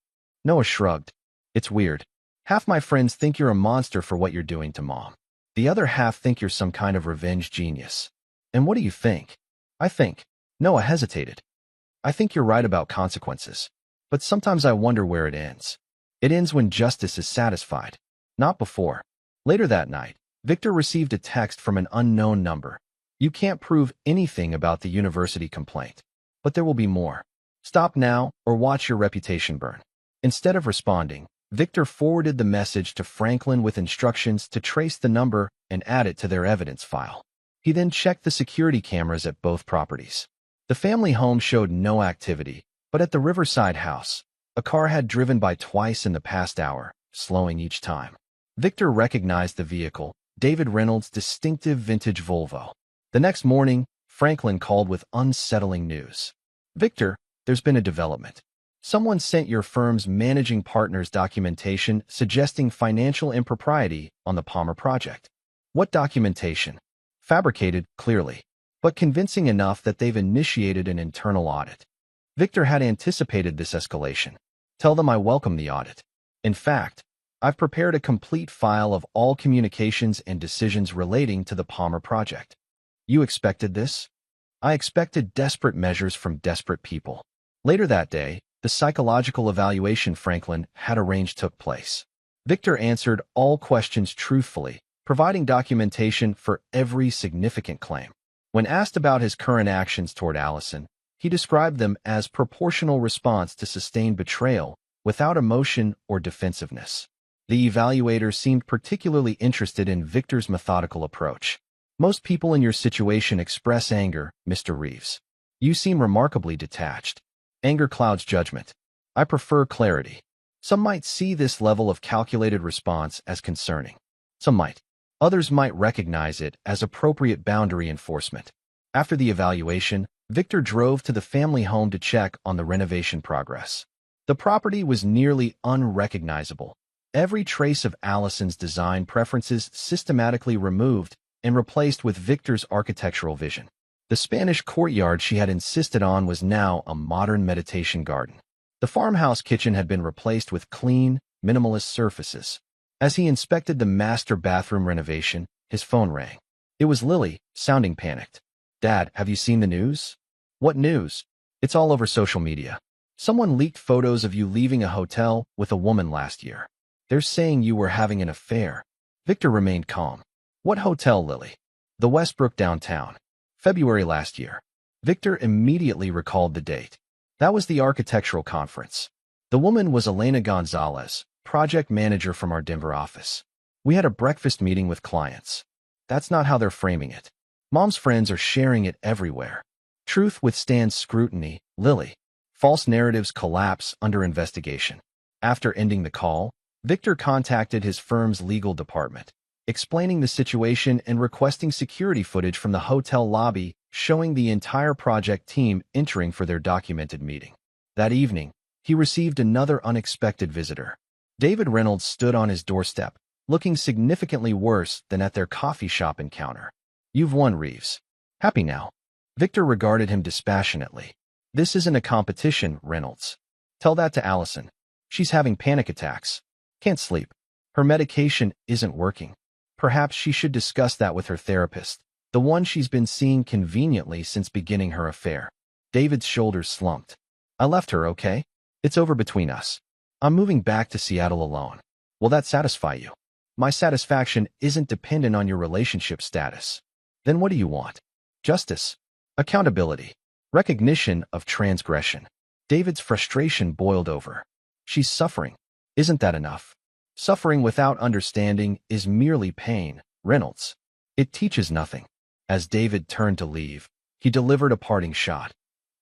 Noah shrugged. It's weird. Half my friends think you're a monster for what you're doing to Mom. The other half think you're some kind of revenge genius. And what do you think? I think. Noah hesitated. I think you're right about consequences. But sometimes I wonder where it ends. It ends when justice is satisfied. Not before. Later that night, Victor received a text from an unknown number. You can't prove anything about the university complaint. But there will be more. Stop now or watch your reputation burn. Instead of responding, Victor forwarded the message to Franklin with instructions to trace the number and add it to their evidence file. He then checked the security cameras at both properties. The family home showed no activity, but at the Riverside house, a car had driven by twice in the past hour, slowing each time. Victor recognized the vehicle, David Reynolds' distinctive vintage Volvo. The next morning, Franklin called with unsettling news. Victor, there's been a development. Someone sent your firm's managing partner's documentation suggesting financial impropriety on the Palmer project. What documentation? Fabricated, clearly, but convincing enough that they've initiated an internal audit. Victor had anticipated this escalation. Tell them I welcome the audit. In fact, I've prepared a complete file of all communications and decisions relating to the Palmer project. You expected this? I expected desperate measures from desperate people. Later that day, the psychological evaluation Franklin had arranged took place. Victor answered all questions truthfully, providing documentation for every significant claim. When asked about his current actions toward Allison, he described them as proportional response to sustained betrayal, without emotion or defensiveness. The evaluator seemed particularly interested in Victor's methodical approach. Most people in your situation express anger, Mr. Reeves. You seem remarkably detached. Anger clouds judgment. I prefer clarity. Some might see this level of calculated response as concerning. Some might. Others might recognize it as appropriate boundary enforcement. After the evaluation, Victor drove to the family home to check on the renovation progress. The property was nearly unrecognizable. Every trace of Allison's design preferences systematically removed and replaced with Victor's architectural vision. The Spanish courtyard she had insisted on was now a modern meditation garden. The farmhouse kitchen had been replaced with clean, minimalist surfaces. As he inspected the master bathroom renovation, his phone rang. It was Lily, sounding panicked. Dad, have you seen the news? What news? It's all over social media. Someone leaked photos of you leaving a hotel with a woman last year. They're saying you were having an affair. Victor remained calm. What hotel, Lily? The Westbrook downtown. February last year. Victor immediately recalled the date. That was the architectural conference. The woman was Elena Gonzalez, project manager from our Denver office. We had a breakfast meeting with clients. That's not how they're framing it. Mom's friends are sharing it everywhere. Truth withstands scrutiny, Lily. False narratives collapse under investigation. After ending the call, Victor contacted his firm's legal department, explaining the situation and requesting security footage from the hotel lobby showing the entire project team entering for their documented meeting. That evening, he received another unexpected visitor. David Reynolds stood on his doorstep, looking significantly worse than at their coffee shop encounter. You've won, Reeves. Happy now? Victor regarded him dispassionately. This isn't a competition, Reynolds. Tell that to Allison. She's having panic attacks. Can't sleep. Her medication isn't working. Perhaps she should discuss that with her therapist, the one she's been seeing conveniently since beginning her affair. David's shoulders slumped. I left her, okay? It's over between us. I'm moving back to Seattle alone. Will that satisfy you? My satisfaction isn't dependent on your relationship status. Then what do you want? Justice. Accountability. Recognition of transgression. David's frustration boiled over. She's suffering. Isn't that enough? Suffering without understanding is merely pain, Reynolds. It teaches nothing. As David turned to leave, he delivered a parting shot.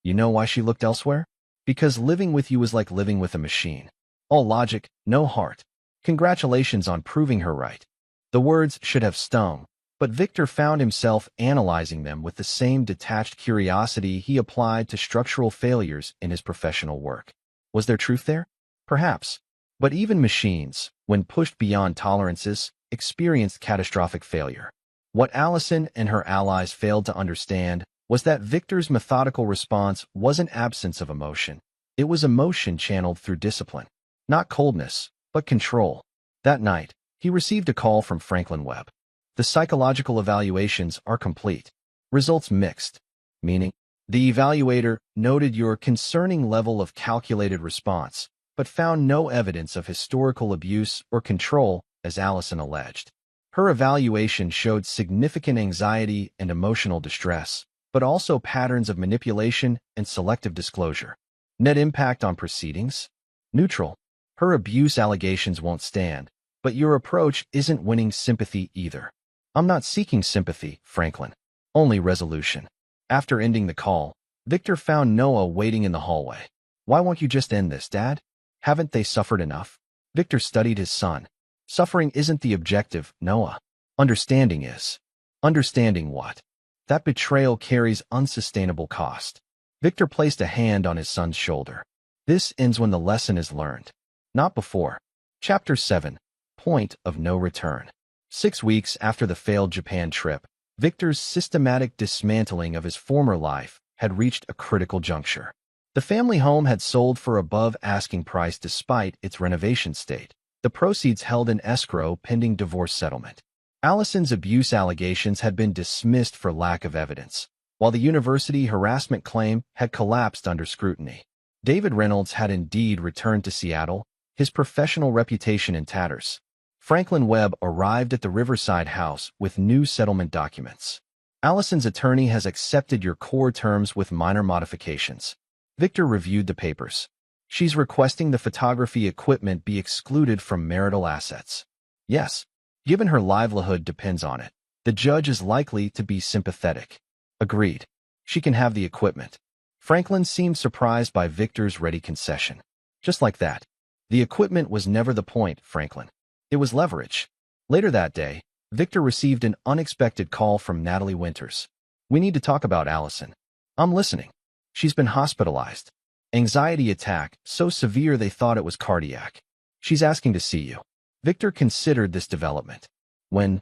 You know why she looked elsewhere? Because living with you is like living with a machine. All logic, no heart. Congratulations on proving her right. The words should have stung, But Victor found himself analyzing them with the same detached curiosity he applied to structural failures in his professional work. Was there truth there? Perhaps. But even machines, when pushed beyond tolerances, experienced catastrophic failure. What Allison and her allies failed to understand was that Victor's methodical response wasn't absence of emotion. It was emotion channeled through discipline. Not coldness, but control. That night, he received a call from Franklin Webb. The psychological evaluations are complete. Results mixed. Meaning, the evaluator noted your concerning level of calculated response, but found no evidence of historical abuse or control, as Allison alleged. Her evaluation showed significant anxiety and emotional distress, but also patterns of manipulation and selective disclosure. Net impact on proceedings? Neutral. Her abuse allegations won't stand, but your approach isn't winning sympathy either. I'm not seeking sympathy, Franklin. Only resolution. After ending the call, Victor found Noah waiting in the hallway. Why won't you just end this, Dad? Haven't they suffered enough? Victor studied his son. Suffering isn't the objective, Noah. Understanding is. Understanding what? That betrayal carries unsustainable cost. Victor placed a hand on his son's shoulder. This ends when the lesson is learned. Not before. Chapter 7. Point of no return. 6 weeks after the failed Japan trip, Victor's systematic dismantling of his former life had reached a critical juncture. The family home had sold for above asking price despite its renovation state, the proceeds held in escrow pending divorce settlement. Allison's abuse allegations had been dismissed for lack of evidence, while the university harassment claim had collapsed under scrutiny. David Reynolds had indeed returned to Seattle, his professional reputation in tatters. Franklin Webb arrived at the Riverside house with new settlement documents. Allison's attorney has accepted your core terms with minor modifications. Victor reviewed the papers. She's requesting the photography equipment be excluded from marital assets. Yes, given her livelihood depends on it. The judge is likely to be sympathetic. Agreed. She can have the equipment. Franklin seemed surprised by Victor's ready concession. Just like that. The equipment was never the point, Franklin. It was leverage. Later that day, Victor received an unexpected call from Natalie Winters. We need to talk about Allison. I'm listening. She's been hospitalized. Anxiety attack, so severe they thought it was cardiac. She's asking to see you. Victor considered this development. When?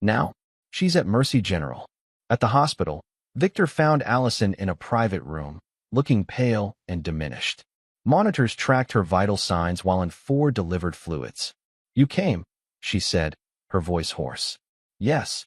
Now? She's at Mercy General. At the hospital, Victor found Allison in a private room, looking pale and diminished. Monitors tracked her vital signs while in 4 delivered fluids. You came, she said, her voice hoarse. Yes.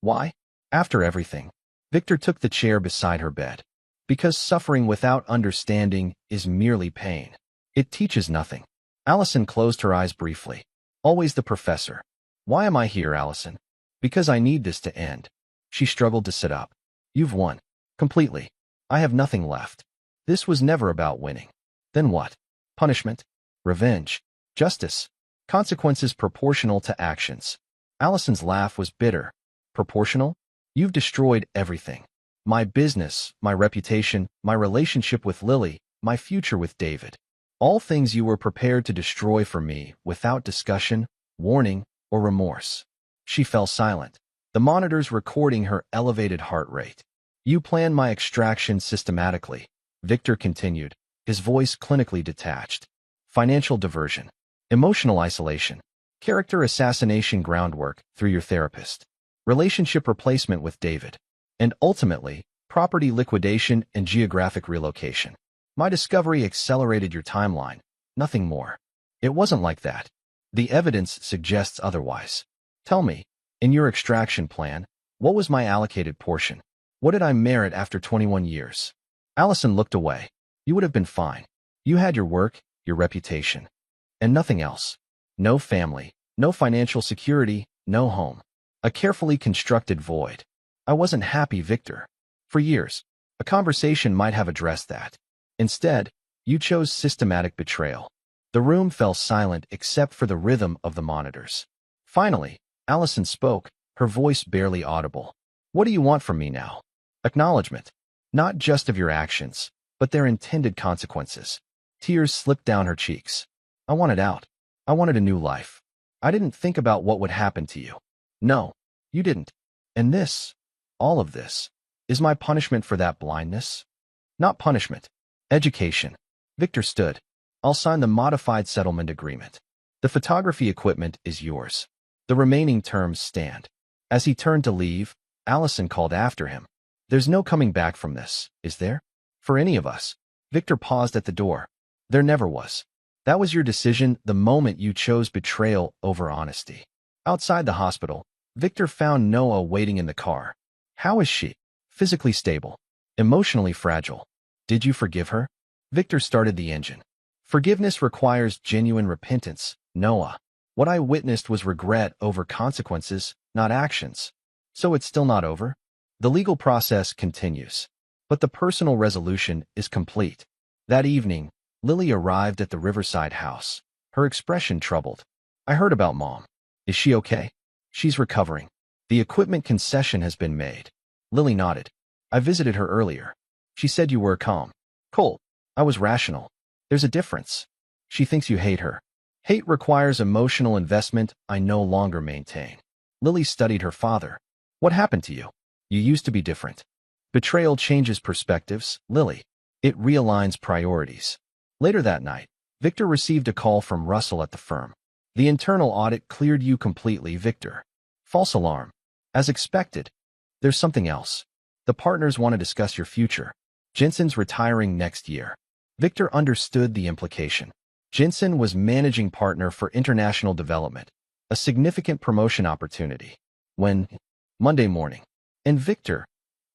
Why? After everything. Victor took the chair beside her bed. Because suffering without understanding is merely pain. It teaches nothing. Allison closed her eyes briefly. Always the professor. Why am I here, Allison? Because I need this to end. She struggled to sit up. You've won. Completely. I have nothing left. This was never about winning. Then what? Punishment? Revenge? Justice? Consequences proportional to actions. Allison's laugh was bitter. Proportional? You've destroyed everything. My business, my reputation, my relationship with Lily, my future with David. All things you were prepared to destroy for me without discussion, warning, or remorse. She fell silent, the monitors recording her elevated heart rate. You planned my extraction systematically, Victor continued, his voice clinically detached. Financial diversion. Emotional isolation, character assassination groundwork through your therapist, relationship replacement with David, and ultimately, property liquidation and geographic relocation. My discovery accelerated your timeline, nothing more. It wasn't like that. The evidence suggests otherwise. Tell me, in your extraction plan, what was my allocated portion? What did I merit after 21 years? Allison looked away. You would have been fine. You had your work, your reputation. And nothing else. No family, no financial security, no home. A carefully constructed void. I wasn't happy, Victor. For years, a conversation might have addressed that. Instead, you chose systematic betrayal. The room fell silent except for the rhythm of the monitors. Finally, Allison spoke, her voice barely audible. What do you want from me now? Acknowledgement. Not just of your actions, but their intended consequences. Tears slipped down her cheeks. I wanted out. I wanted a new life. I didn't think about what would happen to you. No, you didn't. And this, all of this, is my punishment for that blindness? Not punishment. Education. Victor stood. I'll sign the modified settlement agreement. The photography equipment is yours. The remaining terms stand. As he turned to leave, Allison called after him. There's no coming back from this, is there? For any of us. Victor paused at the door. There never was. That was your decision the moment you chose betrayal over honesty. Outside the hospital, Victor found Noah waiting in the car. How is she? Physically stable. Emotionally fragile. Did you forgive her? Victor started the engine. Forgiveness requires genuine repentance, Noah. What I witnessed was regret over consequences, not actions. So it's still not over? The legal process continues. But the personal resolution is complete. That evening, Lily arrived at the Riverside house, her expression troubled. I heard about Mom. Is she okay? She's recovering. The equipment concession has been made. Lily nodded. I visited her earlier. She said you were calm. Cool. I was rational. There's a difference. She thinks you hate her. Hate requires emotional investment I no longer maintain. Lily studied her father. What happened to you? You used to be different. Betrayal changes perspectives, Lily. It realigns priorities. Later that night, Victor received a call from Russell at the firm. The internal audit cleared you completely, Victor. False alarm. As expected. There's something else. The partners want to discuss your future. Jensen's retiring next year. Victor understood the implication. Jensen was managing partner for international development, a significant promotion opportunity. When? Monday morning. And Victor,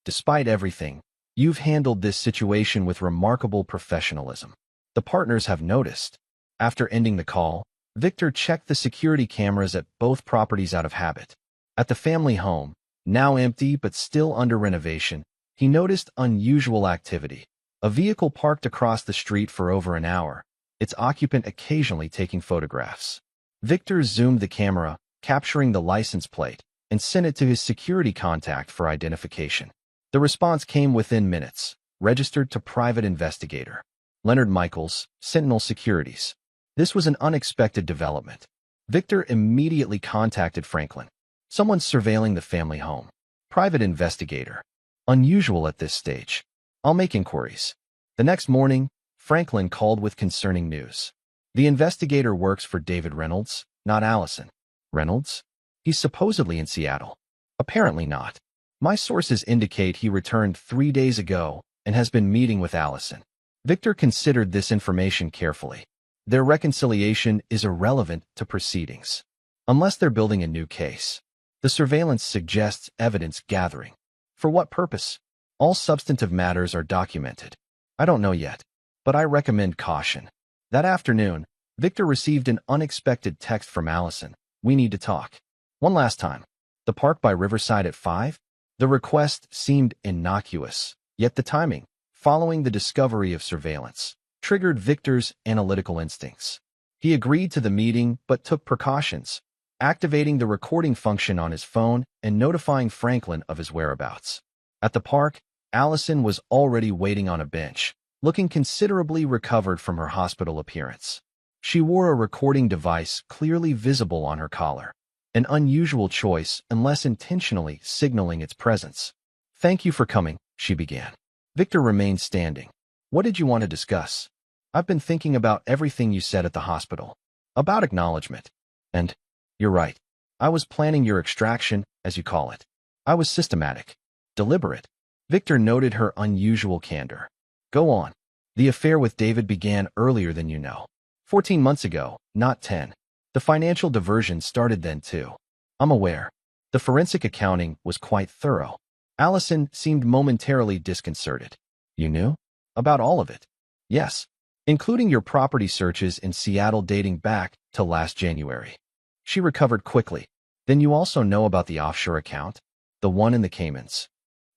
despite everything, you've handled this situation with remarkable professionalism. The partners have noticed. After ending the call, Victor checked the security cameras at both properties out of habit. At the family home, now empty but still under renovation, he noticed unusual activity. A vehicle parked across the street for over an hour, its occupant occasionally taking photographs. Victor zoomed the camera, capturing the license plate, and sent it to his security contact for identification. The response came within minutes, registered to private investigator. Leonard Michaels, Sentinel Securities. This was an unexpected development. Victor immediately contacted Franklin. Someone's surveilling the family home. Private investigator. Unusual at this stage. I'll make inquiries. The next morning, Franklin called with concerning news. The investigator works for David Reynolds, not Allison. Reynolds? He's supposedly in Seattle. Apparently not. My sources indicate he returned 3 days ago and has been meeting with Allison. Victor considered this information carefully. Their reconciliation is irrelevant to proceedings. Unless they're building a new case. The surveillance suggests evidence gathering. For what purpose? All substantive matters are documented. I don't know yet, but I recommend caution. That afternoon, Victor received an unexpected text from Allison. We need to talk. One last time. The park by Riverside at 5? The request seemed innocuous, yet the timing, following the discovery of surveillance, triggered Victor's analytical instincts. He agreed to the meeting but took precautions, activating the recording function on his phone and notifying Franklin of his whereabouts. At the park, Allison was already waiting on a bench, looking considerably recovered from her hospital appearance. She wore a recording device clearly visible on her collar, an unusual choice unless intentionally signaling its presence. Thank you for coming, she began. Victor remained standing. What did you want to discuss? I've been thinking about everything you said at the hospital. About acknowledgement. And, you're right. I was planning your extraction, as you call it. I was systematic. Deliberate. Victor noted her unusual candor. Go on. The affair with David began earlier than you know. 14 months ago, not 10. The financial diversion started then too. I'm aware. The forensic accounting was quite thorough. Allison seemed momentarily disconcerted. You knew? About all of it? Yes. Including your property searches in Seattle dating back to last January. She recovered quickly. Then you also know about the offshore account? The one in the Caymans.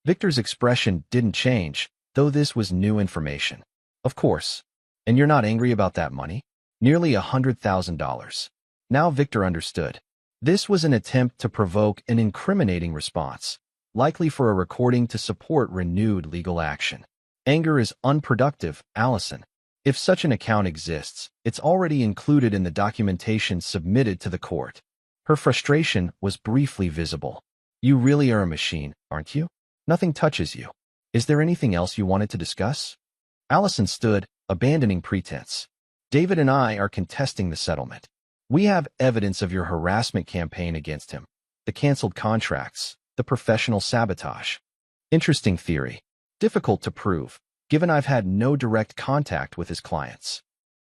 Victor's expression didn't change, though this was new information. Of course. And you're not angry about that money? Nearly $100,000. Now Victor understood. This was an attempt to provoke an incriminating response, likely for a recording to support renewed legal action. Anger is unproductive, Allison. If such an account exists, it's already included in the documentation submitted to the court. Her frustration was briefly visible. You really are a machine, aren't you? Nothing touches you. Is there anything else you wanted to discuss? Allison stood, abandoning pretense. David and I are contesting the settlement. We have evidence of your harassment campaign against him, the canceled contracts, the professional sabotage. Interesting theory. Difficult to prove, given I've had no direct contact with his clients.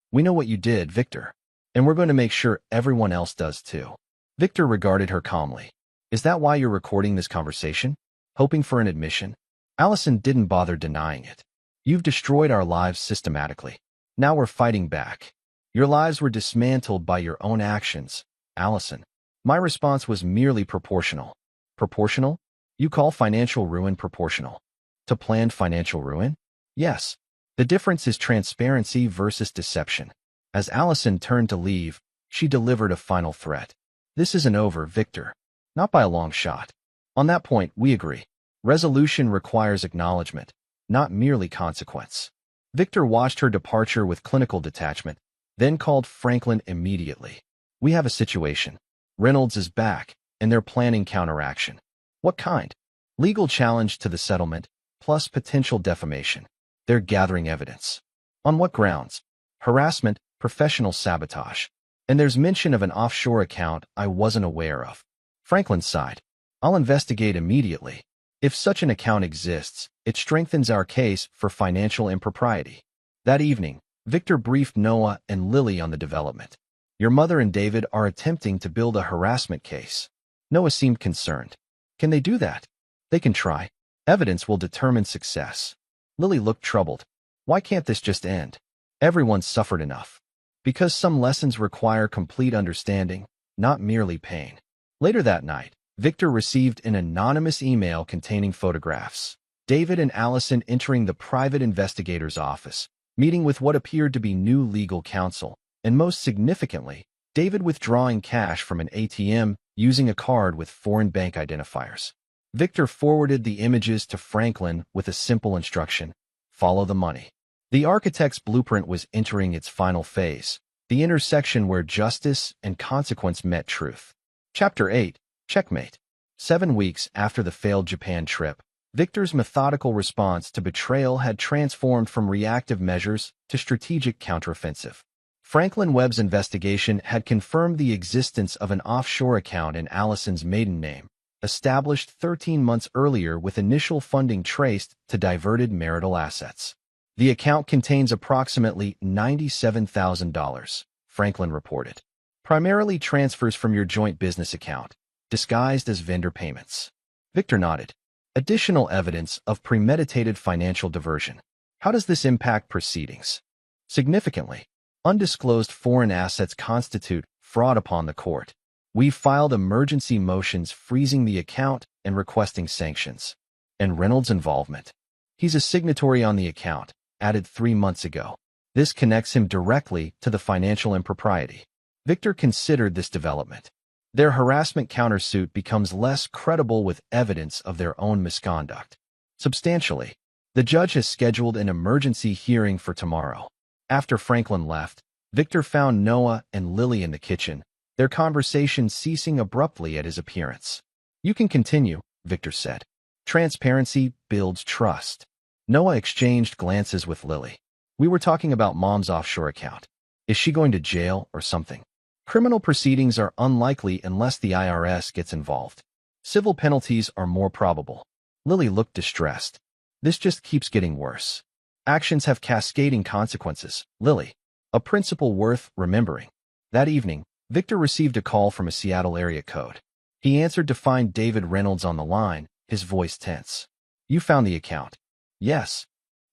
We know what you did, Victor, and we're going to make sure everyone else does too. Victor regarded her calmly. Is that why you're recording this conversation? Hoping for an admission? Allison didn't bother denying it. You've destroyed our lives systematically. Now we're fighting back. Your lives were dismantled by your own actions, Allison. My response was merely proportional. Proportional? You call financial ruin proportional? To planned financial ruin? Yes. The difference is transparency versus deception. As Allison turned to leave, she delivered a final threat. This isn't over, Victor. Not by a long shot. On that point, we agree. Resolution requires acknowledgement, not merely consequence. Victor watched her departure with clinical detachment, then called Franklin immediately. We have a situation. Reynolds is back, and they're planning counteraction. What kind? Legal challenge to the settlement, plus potential defamation. They're gathering evidence. On what grounds? Harassment, professional sabotage. And there's mention of an offshore account I wasn't aware of. Franklin sighed. I'll investigate immediately. If such an account exists, it strengthens our case for financial impropriety. That evening, Victor briefed Noah and Lily on the development. Your mother and David are attempting to build a harassment case. Noah seemed concerned. Can they do that? They can try. Evidence will determine success. Lily looked troubled. Why can't this just end? Everyone's suffered enough. Because some lessons require complete understanding, not merely pain. Later that night, Victor received an anonymous email containing photographs. David and Allison entering the private investigator's office, meeting with what appeared to be new legal counsel, and most significantly, David withdrawing cash from an ATM using a card with foreign bank identifiers. Victor forwarded the images to Franklin with a simple instruction: follow the money. The architect's blueprint was entering its final phase, the intersection where justice and consequence met truth. Chapter 8. Checkmate. 7 weeks after the failed Japan trip, Victor's methodical response to betrayal had transformed from reactive measures to strategic counteroffensive. Franklin Webb's investigation had confirmed the existence of an offshore account in Allison's maiden name, established 13 months earlier with initial funding traced to diverted marital assets. The account contains approximately $97,000, Franklin reported. Primarily transfers from your joint business account, disguised as vendor payments. Victor nodded. Additional evidence of premeditated financial diversion. How does this impact proceedings? Significantly, undisclosed foreign assets constitute fraud upon the court. We've filed emergency motions freezing the account and requesting sanctions. And Reynolds' involvement. He's a signatory on the account, added 3 months ago. This connects him directly to the financial impropriety. Victor considered this development. Their harassment countersuit becomes less credible with evidence of their own misconduct. Substantially, the judge has scheduled an emergency hearing for tomorrow. After Franklin left, Victor found Noah and Lily in the kitchen, their conversation ceasing abruptly at his appearance. You can continue, Victor said. Transparency builds trust. Noah exchanged glances with Lily. We were talking about Mom's offshore account. Is she going to jail or something? Criminal proceedings are unlikely unless the IRS gets involved. Civil penalties are more probable. Lily looked distressed. This just keeps getting worse. Actions have cascading consequences, Lily. A principle worth remembering. That evening, Victor received a call from a Seattle area code. He answered to find David Reynolds on the line, his voice tense. You found the account. Yes.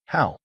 How?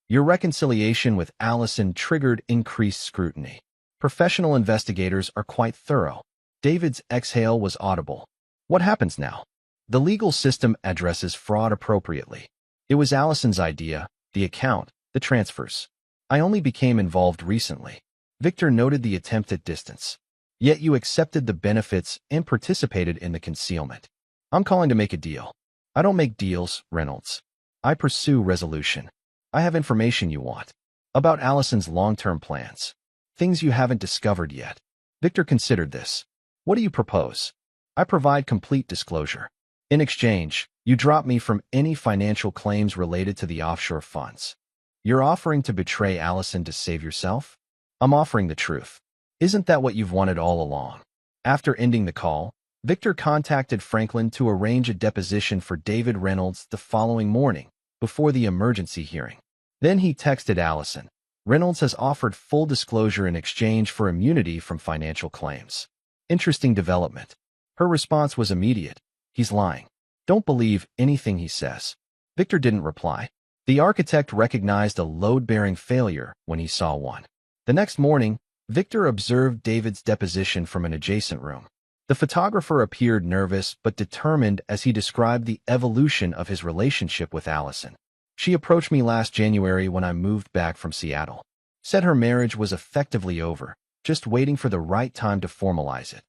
Your reconciliation with Allison triggered increased scrutiny. Professional investigators are quite thorough. David's exhale was audible. What happens now? The legal system addresses fraud appropriately. It was Allison's idea, the account, the transfers. I only became involved recently. Victor noted the attempt at distance. Yet you accepted the benefits and participated in the concealment. I'm calling to make a deal. I don't make deals, Reynolds. I pursue resolution. I have information you want. About Allison's long-term plans. Things you haven't discovered yet. Victor considered this. What do you propose? I provide complete disclosure. In exchange, you drop me from any financial claims related to the offshore funds. You're offering to betray Allison to save yourself? I'm offering the truth. Isn't that what you've wanted all along? After ending the call, Victor contacted Franklin to arrange a deposition for David Reynolds the following morning, before the emergency hearing. Then he texted Allison. Reynolds has offered full disclosure in exchange for immunity from financial claims. Interesting development. Her response was immediate. He's lying. Don't believe anything he says. Victor didn't reply. The architect recognized a load-bearing failure when he saw one. The next morning, Victor observed David's deposition from an adjacent room. The photographer appeared nervous but determined as he described the evolution of his relationship with Allison. She approached me last January when I moved back from Seattle. Said her marriage was effectively over, just waiting for the right time to formalize it.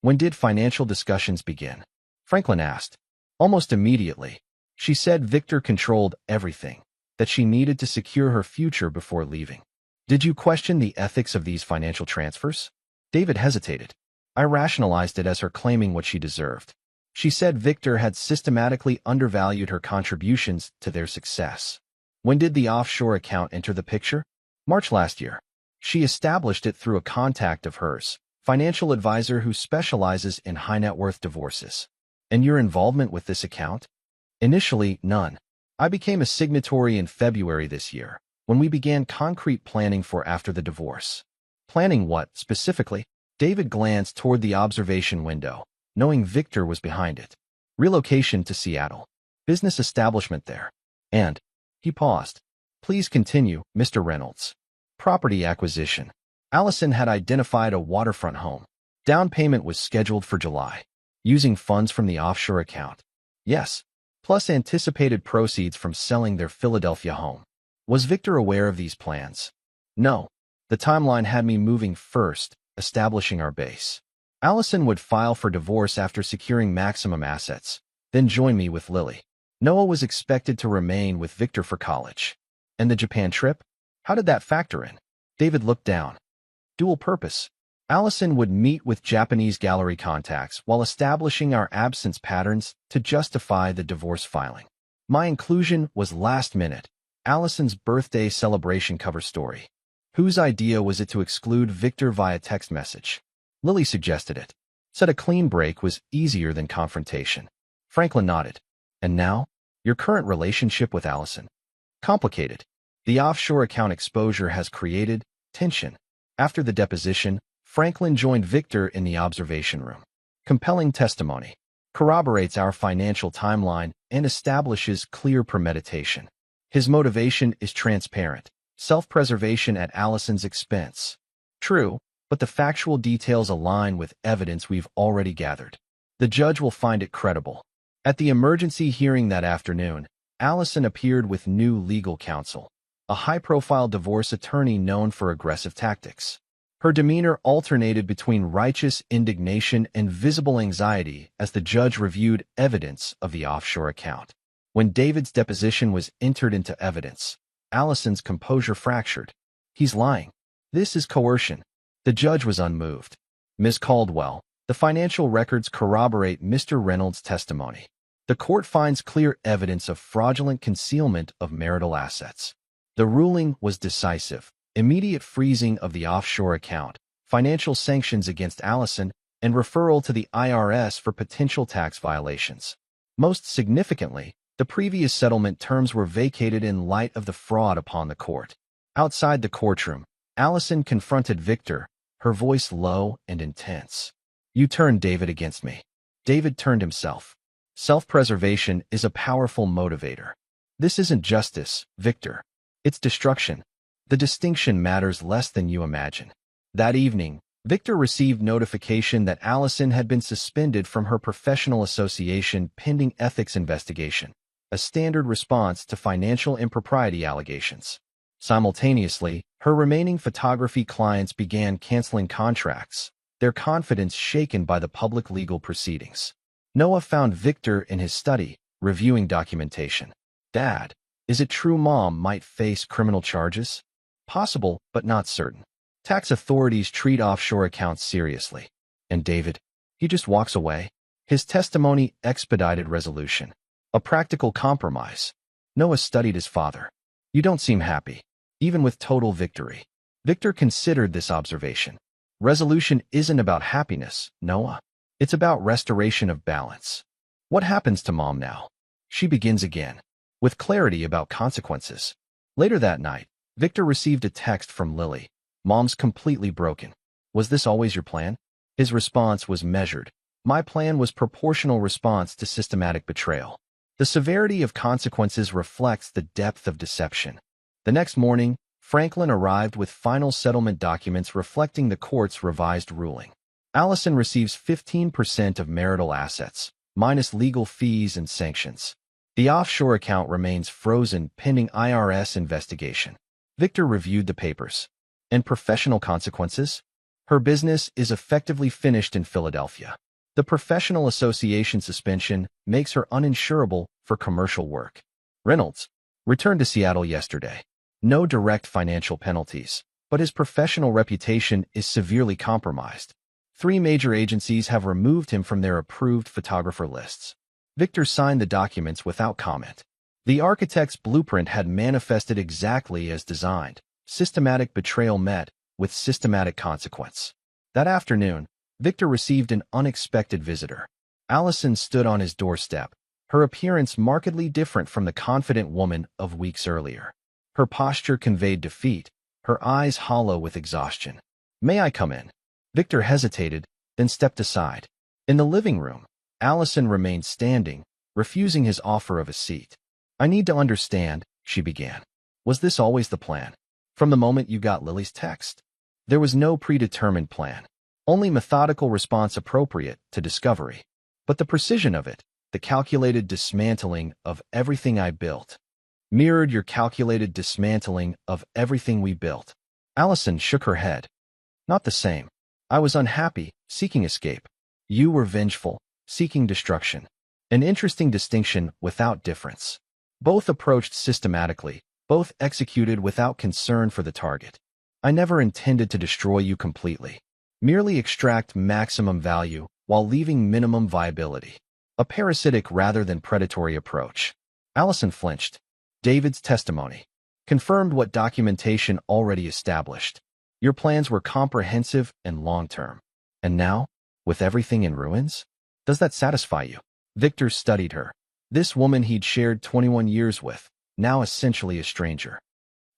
When did financial discussions begin? Franklin asked. Almost immediately. She said Victor controlled everything, that she needed to secure her future before leaving. Did you question the ethics of these financial transfers? David hesitated. I rationalized it as her claiming what she deserved. She said Victor had systematically undervalued her contributions to their success. When did the offshore account enter the picture? March last year. She established it through a contact of hers, financial advisor who specializes in high-net-worth divorces. And your involvement with this account? Initially, none. I became a signatory in February this year, when we began concrete planning for after the divorce. Planning what, specifically? David glanced toward the observation window, knowing Victor was behind it. Relocation to Seattle. Business establishment there. And, he paused. Please continue, Mr. Reynolds. Property acquisition. Allison had identified a waterfront home. Down payment was scheduled for July. Using funds from the offshore account. Yes. Plus anticipated proceeds from selling their Philadelphia home. Was Victor aware of these plans? No. The timeline had me moving first, establishing our base. Allison would file for divorce after securing maximum assets, then join me with Lily. Noah was expected to remain with Victor for college. And the Japan trip? How did that factor in? David looked down. Dual purpose. Allison would meet with Japanese gallery contacts while establishing our absence patterns to justify the divorce filing. My inclusion was last minute. Allison's birthday celebration cover story. Whose idea was it to exclude Victor via text message? Lily suggested it. Said a clean break was easier than confrontation. Franklin nodded. And now? Your current relationship with Allison? Complicated. The offshore account exposure has created tension. After the deposition, Franklin joined Victor in the observation room. Compelling testimony. Corroborates our financial timeline and establishes clear premeditation. His motivation is transparent. Self-preservation at Allison's expense. True, but the factual details align with evidence we've already gathered. The judge will find it credible. At the emergency hearing that afternoon, Allison appeared with new legal counsel, a high-profile divorce attorney known for aggressive tactics. Her demeanor alternated between righteous indignation and visible anxiety as the judge reviewed evidence of the offshore account. When David's deposition was entered into evidence, Allison's composure fractured. He's lying. This is coercion. The judge was unmoved. Ms. Caldwell, the financial records corroborate Mr. Reynolds' testimony. The court finds clear evidence of fraudulent concealment of marital assets. The ruling was decisive. Immediate freezing of the offshore account, financial sanctions against Allison, and referral to the IRS for potential tax violations. Most significantly, the previous settlement terms were vacated in light of the fraud upon the court. Outside the courtroom, Allison confronted Victor, her voice low and intense. You turned David against me. David turned himself. Self-preservation is a powerful motivator. This isn't justice, Victor. It's destruction. The distinction matters less than you imagine. That evening, Victor received notification that Allison had been suspended from her professional association pending ethics investigation, a standard response to financial impropriety allegations. Simultaneously, her remaining photography clients began canceling contracts, their confidence shaken by the public legal proceedings. Noah found Victor in his study, reviewing documentation. Dad, is it true Mom might face criminal charges? Possible, but not certain. Tax authorities treat offshore accounts seriously. And David? He just walks away. His testimony expedited resolution. A practical compromise. Noah studied his father. You don't seem happy, even with total victory. Victor considered this observation. Resolution isn't about happiness, Noah. It's about restoration of balance. What happens to Mom now? She begins again, with clarity about consequences. Later that night, Victor received a text from Lily. Mom's completely broken. Was this always your plan? His response was measured. My plan was proportional response to systematic betrayal. The severity of consequences reflects the depth of deception. The next morning, Franklin arrived with final settlement documents reflecting the court's revised ruling. Allison receives 15% of marital assets, minus legal fees and sanctions. The offshore account remains frozen pending IRS investigation. Victor reviewed the papers. And professional consequences? Her business is effectively finished in Philadelphia. The professional association suspension makes her uninsurable for commercial work. Reynolds returned to Seattle yesterday. No direct financial penalties, but his professional reputation is severely compromised. 3 major agencies have removed him from their approved photographer lists. Victor signed the documents without comment. The architect's blueprint had manifested exactly as designed. Systematic betrayal met with systematic consequence. That afternoon, Victor received an unexpected visitor. Allison stood on his doorstep, her appearance markedly different from the confident woman of weeks earlier. Her posture conveyed defeat, her eyes hollow with exhaustion. May I come in? Victor hesitated, then stepped aside. In the living room, Allison remained standing, refusing his offer of a seat. I need to understand, she began. Was this always the plan? From the moment you got Lily's text? There was no predetermined plan, only methodical response appropriate to discovery. But the precision of it, the calculated dismantling of everything I built, mirrored your calculated dismantling of everything we built. Allison shook her head. Not the same. I was unhappy, seeking escape. You were vengeful, seeking destruction. An interesting distinction without difference. Both approached systematically, both executed without concern for the target. I never intended to destroy you completely. Merely extract maximum value while leaving minimum viability. A parasitic rather than predatory approach. Allison flinched. David's testimony confirmed what documentation already established. Your plans were comprehensive and long-term. And now, with everything in ruins? Does that satisfy you? Victor studied her. This woman he'd shared 21 years with, now essentially a stranger.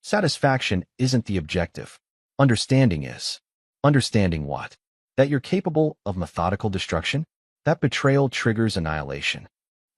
Satisfaction isn't the objective. Understanding is. Understanding what? That you're capable of methodical destruction? That betrayal triggers annihilation.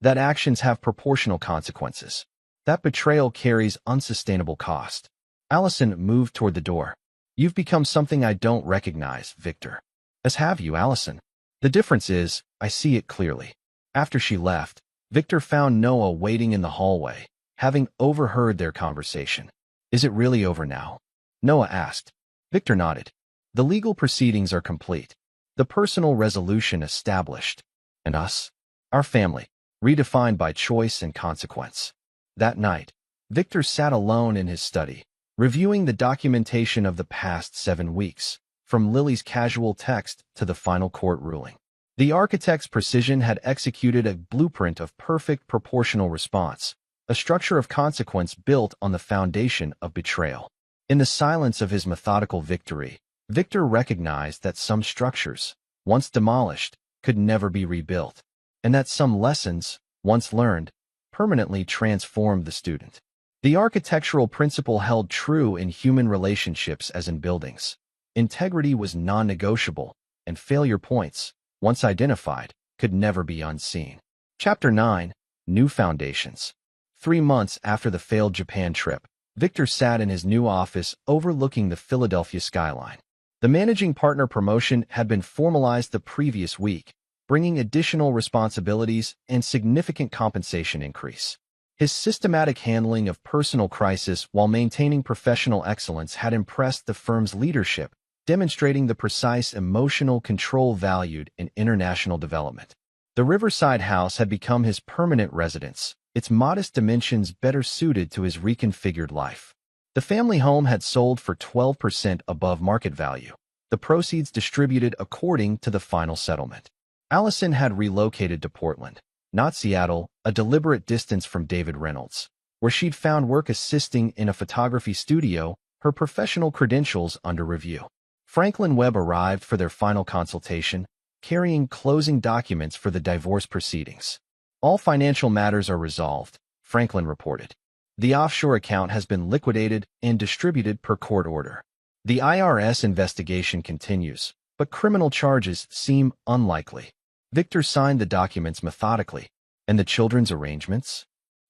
That actions have proportional consequences. That betrayal carries unsustainable cost. Allison moved toward the door. You've become something I don't recognize, Victor. As have you, Allison. The difference is, I see it clearly. After she left, Victor found Noah waiting in the hallway, having overheard their conversation. Is it really over now? Noah asked. Victor nodded. The legal proceedings are complete. The personal resolution established. And us? Our family, redefined by choice and consequence. That night, Victor sat alone in his study, reviewing the documentation of the past 7 weeks, from Lily's casual text to the final court ruling. The architect's precision had executed a blueprint of perfect proportional response, a structure of consequence built on the foundation of betrayal. In the silence of his methodical victory, Victor recognized that some structures, once demolished, could never be rebuilt, and that some lessons, once learned, permanently transformed the student. The architectural principle held true in human relationships as in buildings. Integrity was non-negotiable, and failure points, once identified, could never be unseen. Chapter 9. New Foundations. 3 months after the failed Japan trip, Victor sat in his new office overlooking the Philadelphia skyline. The managing partner promotion had been formalized the previous week, bringing additional responsibilities and significant compensation increase. His systematic handling of personal crisis while maintaining professional excellence had impressed the firm's leadership, demonstrating the precise emotional control valued in international development. The Riverside House had become his permanent residence, its modest dimensions better suited to his reconfigured life. The family home had sold for 12% above market value, the proceeds distributed according to the final settlement. Allison had relocated to Portland, not Seattle, a deliberate distance from David Reynolds, where she'd found work assisting in a photography studio, her professional credentials under review. Franklin Webb arrived for their final consultation, carrying closing documents for the divorce proceedings. All financial matters are resolved, Franklin reported. The offshore account has been liquidated and distributed per court order. The IRS investigation continues, but criminal charges seem unlikely. Victor signed the documents methodically. And the children's arrangements?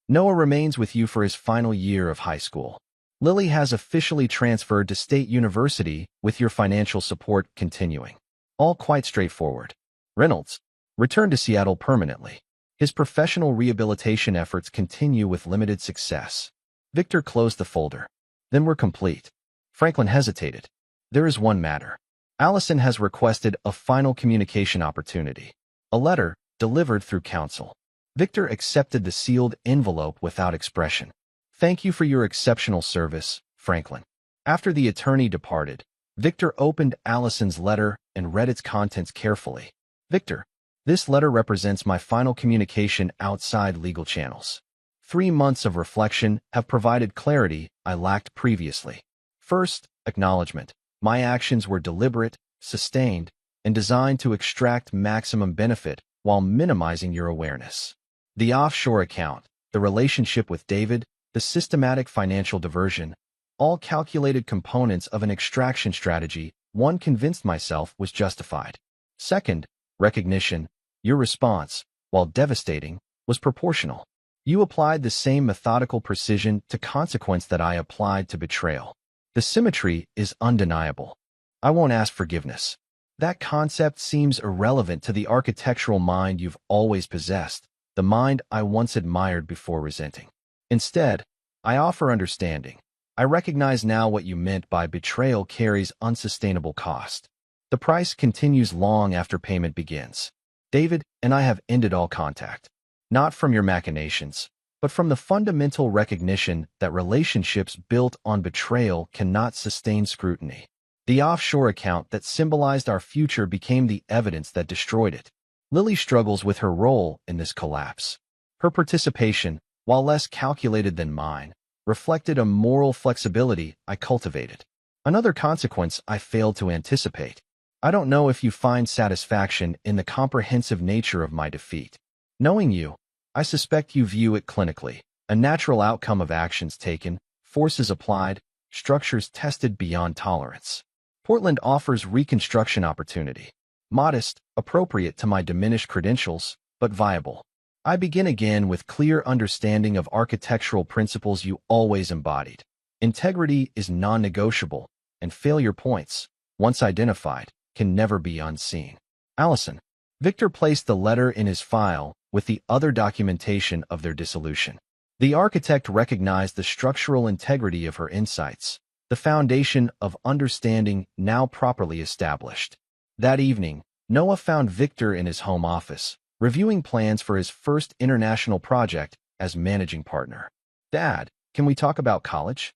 Noah remains with you for his final year of high school. Lily has officially transferred to State University with your financial support continuing. All quite straightforward. Reynolds returned to Seattle permanently. His professional rehabilitation efforts continue with limited success. Victor closed the folder. Then we're complete. Franklin hesitated. There is one matter. Allison has requested a final communication opportunity. A letter delivered through counsel. Victor accepted the sealed envelope without expression. Thank you for your exceptional service, Franklin. After the attorney departed, Victor opened Allison's letter and read its contents carefully. Victor, this letter represents my final communication outside legal channels. 3 months of reflection have provided clarity I lacked previously. First, acknowledgement. My actions were deliberate, sustained, and designed to extract maximum benefit while minimizing your awareness. The offshore account, the relationship with David, the systematic financial diversion, all calculated components of an extraction strategy one convinced myself was justified. Second, recognition. Your response, while devastating, was proportional. You applied the same methodical precision to consequence that I applied to betrayal. The symmetry is undeniable. I won't ask forgiveness. That concept seems irrelevant to the architectural mind you've always possessed, the mind I once admired before resenting. Instead, I offer understanding. I recognize now what you meant by betrayal carries unsustainable cost. The price continues long after payment begins. David and I have ended all contact. Not from your machinations, but from the fundamental recognition that relationships built on betrayal cannot sustain scrutiny. The offshore account that symbolized our future became the evidence that destroyed it. Lily struggles with her role in this collapse. Her participation, while less calculated than mine, reflected a moral flexibility I cultivated. Another consequence I failed to anticipate. I don't know if you find satisfaction in the comprehensive nature of my defeat. Knowing you, I suspect you view it clinically, a natural outcome of actions taken, forces applied, structures tested beyond tolerance. Portland offers reconstruction opportunity. Modest, appropriate to my diminished credentials, but viable. I begin again with clear understanding of architectural principles you always embodied. Integrity is non-negotiable, and failure points, once identified, can never be unseen. Allison. Victor placed the letter in his file with the other documentation of their dissolution. The architect recognized the structural integrity of her insights, the foundation of understanding now properly established. That evening, Noah found Victor in his home office, reviewing plans for his first international project as managing partner. Dad, can we talk about college?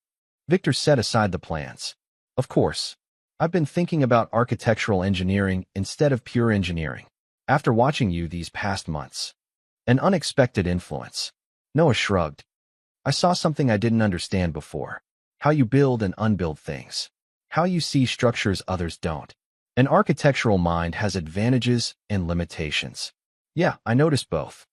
Victor set aside the plans. Of course. I've been thinking about architectural engineering instead of pure engineering. After watching you these past months. An unexpected influence. Noah shrugged. I saw something I didn't understand before. How you build and unbuild things. How you see structures others don't. An architectural mind has advantages and limitations. Yeah, I noticed both.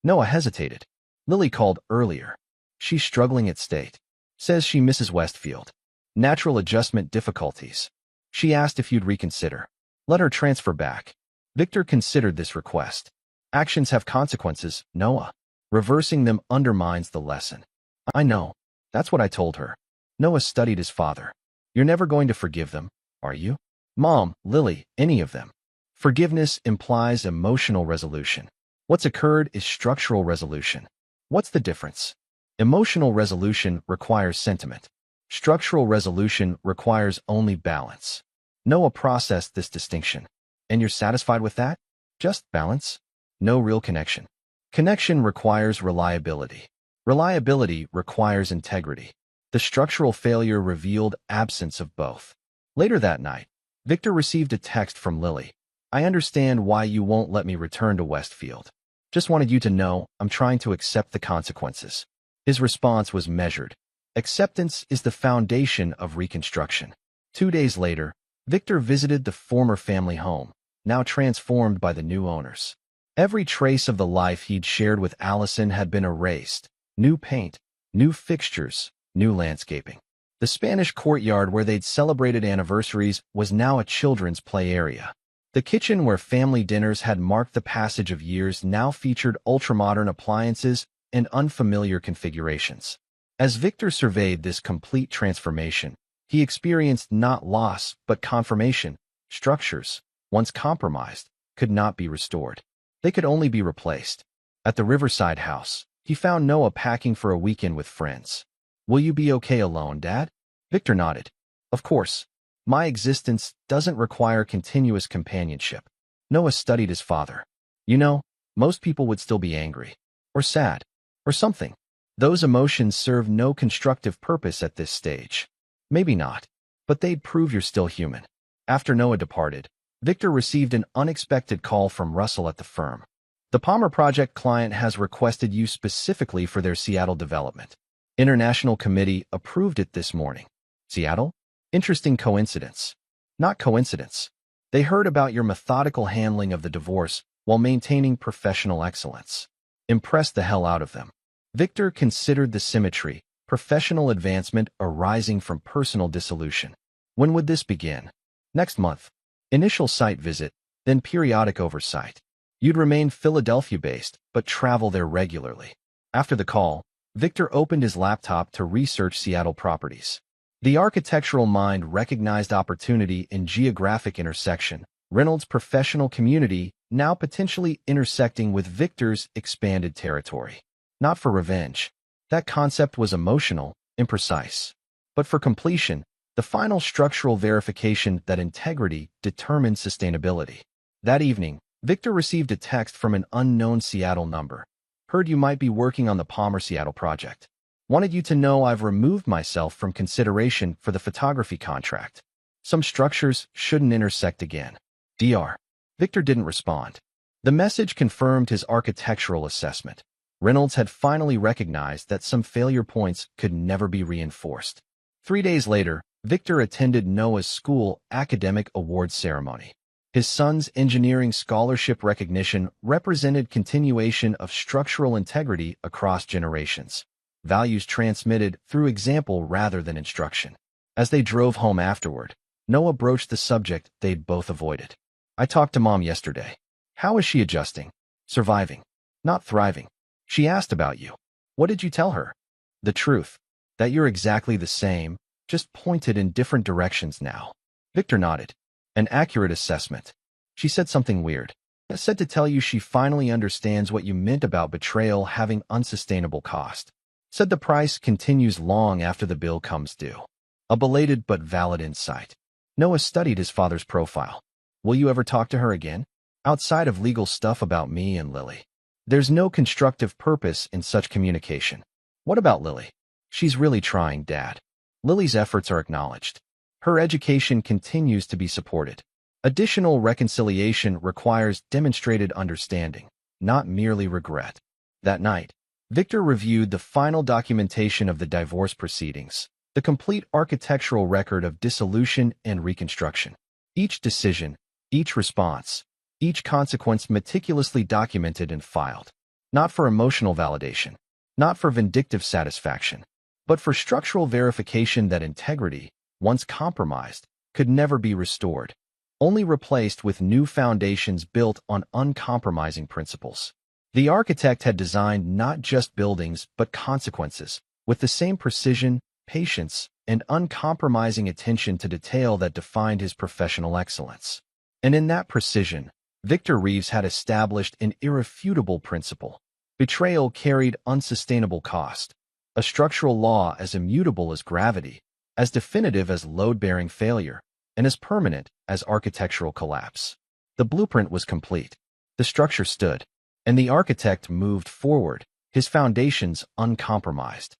Noah hesitated. Lily called earlier. She's struggling at State. Says she misses Westfield. Natural adjustment difficulties. She asked if you'd reconsider. Let her transfer back. Victor considered this request. Actions have consequences, Noah. Reversing them undermines the lesson. I know. That's what I told her. Noah studied his father. You're never going to forgive them, are you? Mom, Lily, any of them. Forgiveness implies emotional resolution. What's occurred is structural resolution. What's the difference? Emotional resolution requires sentiment. Structural resolution requires only balance. Noah processed this distinction. And you're satisfied with that? Just balance? No real connection. Connection requires reliability. Reliability requires integrity. The structural failure revealed absence of both. Later that night, Victor received a text from Lily. I understand why you won't let me return to Westfield. Just wanted you to know I'm trying to accept the consequences. His response was measured. Acceptance is the foundation of reconstruction. 2 days later, Victor visited the former family home, now transformed by the new owners. Every trace of the life he'd shared with Allison had been erased. New paint, new fixtures, new landscaping. The Spanish courtyard where they'd celebrated anniversaries was now a children's play area. The kitchen where family dinners had marked the passage of years now featured ultramodern appliances and unfamiliar configurations. As Victor surveyed this complete transformation, he experienced not loss but confirmation. Structures, once compromised, could not be restored. They could only be replaced. At the Riverside house, he found Noah packing for a weekend with friends. "Will you be okay alone, Dad?" Victor nodded. "Of course. My existence doesn't require continuous companionship." Noah studied his father. "You know, most people would still be angry. Or sad. Or something. Those emotions serve no constructive purpose at this stage." "Maybe not. But they'd prove you're still human." After Noah departed, Victor received an unexpected call from Russell at the firm. "The Palmer Project client has requested you specifically for their Seattle development. International Committee approved it this morning." "Seattle? Interesting coincidence." "Not coincidence. They heard about your methodical handling of the divorce while maintaining professional excellence. Impressed the hell out of them." Victor considered the symmetry, professional advancement arising from personal dissolution. When would this begin? Next month. Initial site visit, then periodic oversight. You'd remain Philadelphia-based, but travel there regularly. After the call, Victor opened his laptop to research Seattle properties. The architectural mind recognized opportunity in geographic intersection, Reynolds' professional community now potentially intersecting with Victor's expanded territory. Not for revenge. That concept was emotional, imprecise. But for completion, the final structural verification that integrity determined sustainability. That evening, Victor received a text from an unknown Seattle number. "Heard you might be working on the Palmer Seattle project. Wanted you to know I've removed myself from consideration for the photography contract. Some structures shouldn't intersect again. Dr." Victor didn't respond. The message confirmed his architectural assessment. Reynolds had finally recognized that some failure points could never be reinforced. 3 days later, Victor attended Noah's school academic awards ceremony. His son's engineering scholarship recognition represented continuation of structural integrity across generations. Values transmitted through example rather than instruction. As they drove home afterward, Noah broached the subject they'd both avoided. "I talked to Mom yesterday. How is she adjusting? Surviving? Not thriving? She asked about you. What did you tell her?" "The truth. That you're exactly the same, just pointed in different directions now." Victor nodded. "An accurate assessment. She said something weird. Said to tell you she finally understands what you meant about betrayal having unsustainable cost. Said the price continues long after the bill comes due." A belated but valid insight. Noah studied his father's profile. "Will you ever talk to her again? Outside of legal stuff about me and Lily?" "There's no constructive purpose in such communication." "What about Lily?" "She's really trying, Dad. Lily's efforts are acknowledged. Her education continues to be supported. Additional reconciliation requires demonstrated understanding, not merely regret." That night, Victor reviewed the final documentation of the divorce proceedings, the complete architectural record of dissolution and reconstruction. Each decision, each response, each consequence meticulously documented and filed. Not for emotional validation, not for vindictive satisfaction, but for structural verification that integrity, once compromised, could never be restored, only replaced with new foundations built on uncompromising principles. The architect had designed not just buildings but consequences, with the same precision, patience, and uncompromising attention to detail that defined his professional excellence. And in that precision, Victor Reeves had established an irrefutable principle. Betrayal carried unsustainable cost, a structural law as immutable as gravity, as definitive as load-bearing failure, and as permanent as architectural collapse. The blueprint was complete. The structure stood, and the architect moved forward, his foundations uncompromised.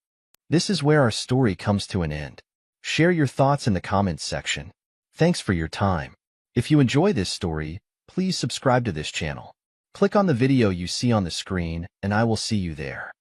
This is where our story comes to an end. Share your thoughts in the comments section. Thanks for your time. If you enjoy this story, please please subscribe to this channel. Click on the video you see on the screen, and I will see you there.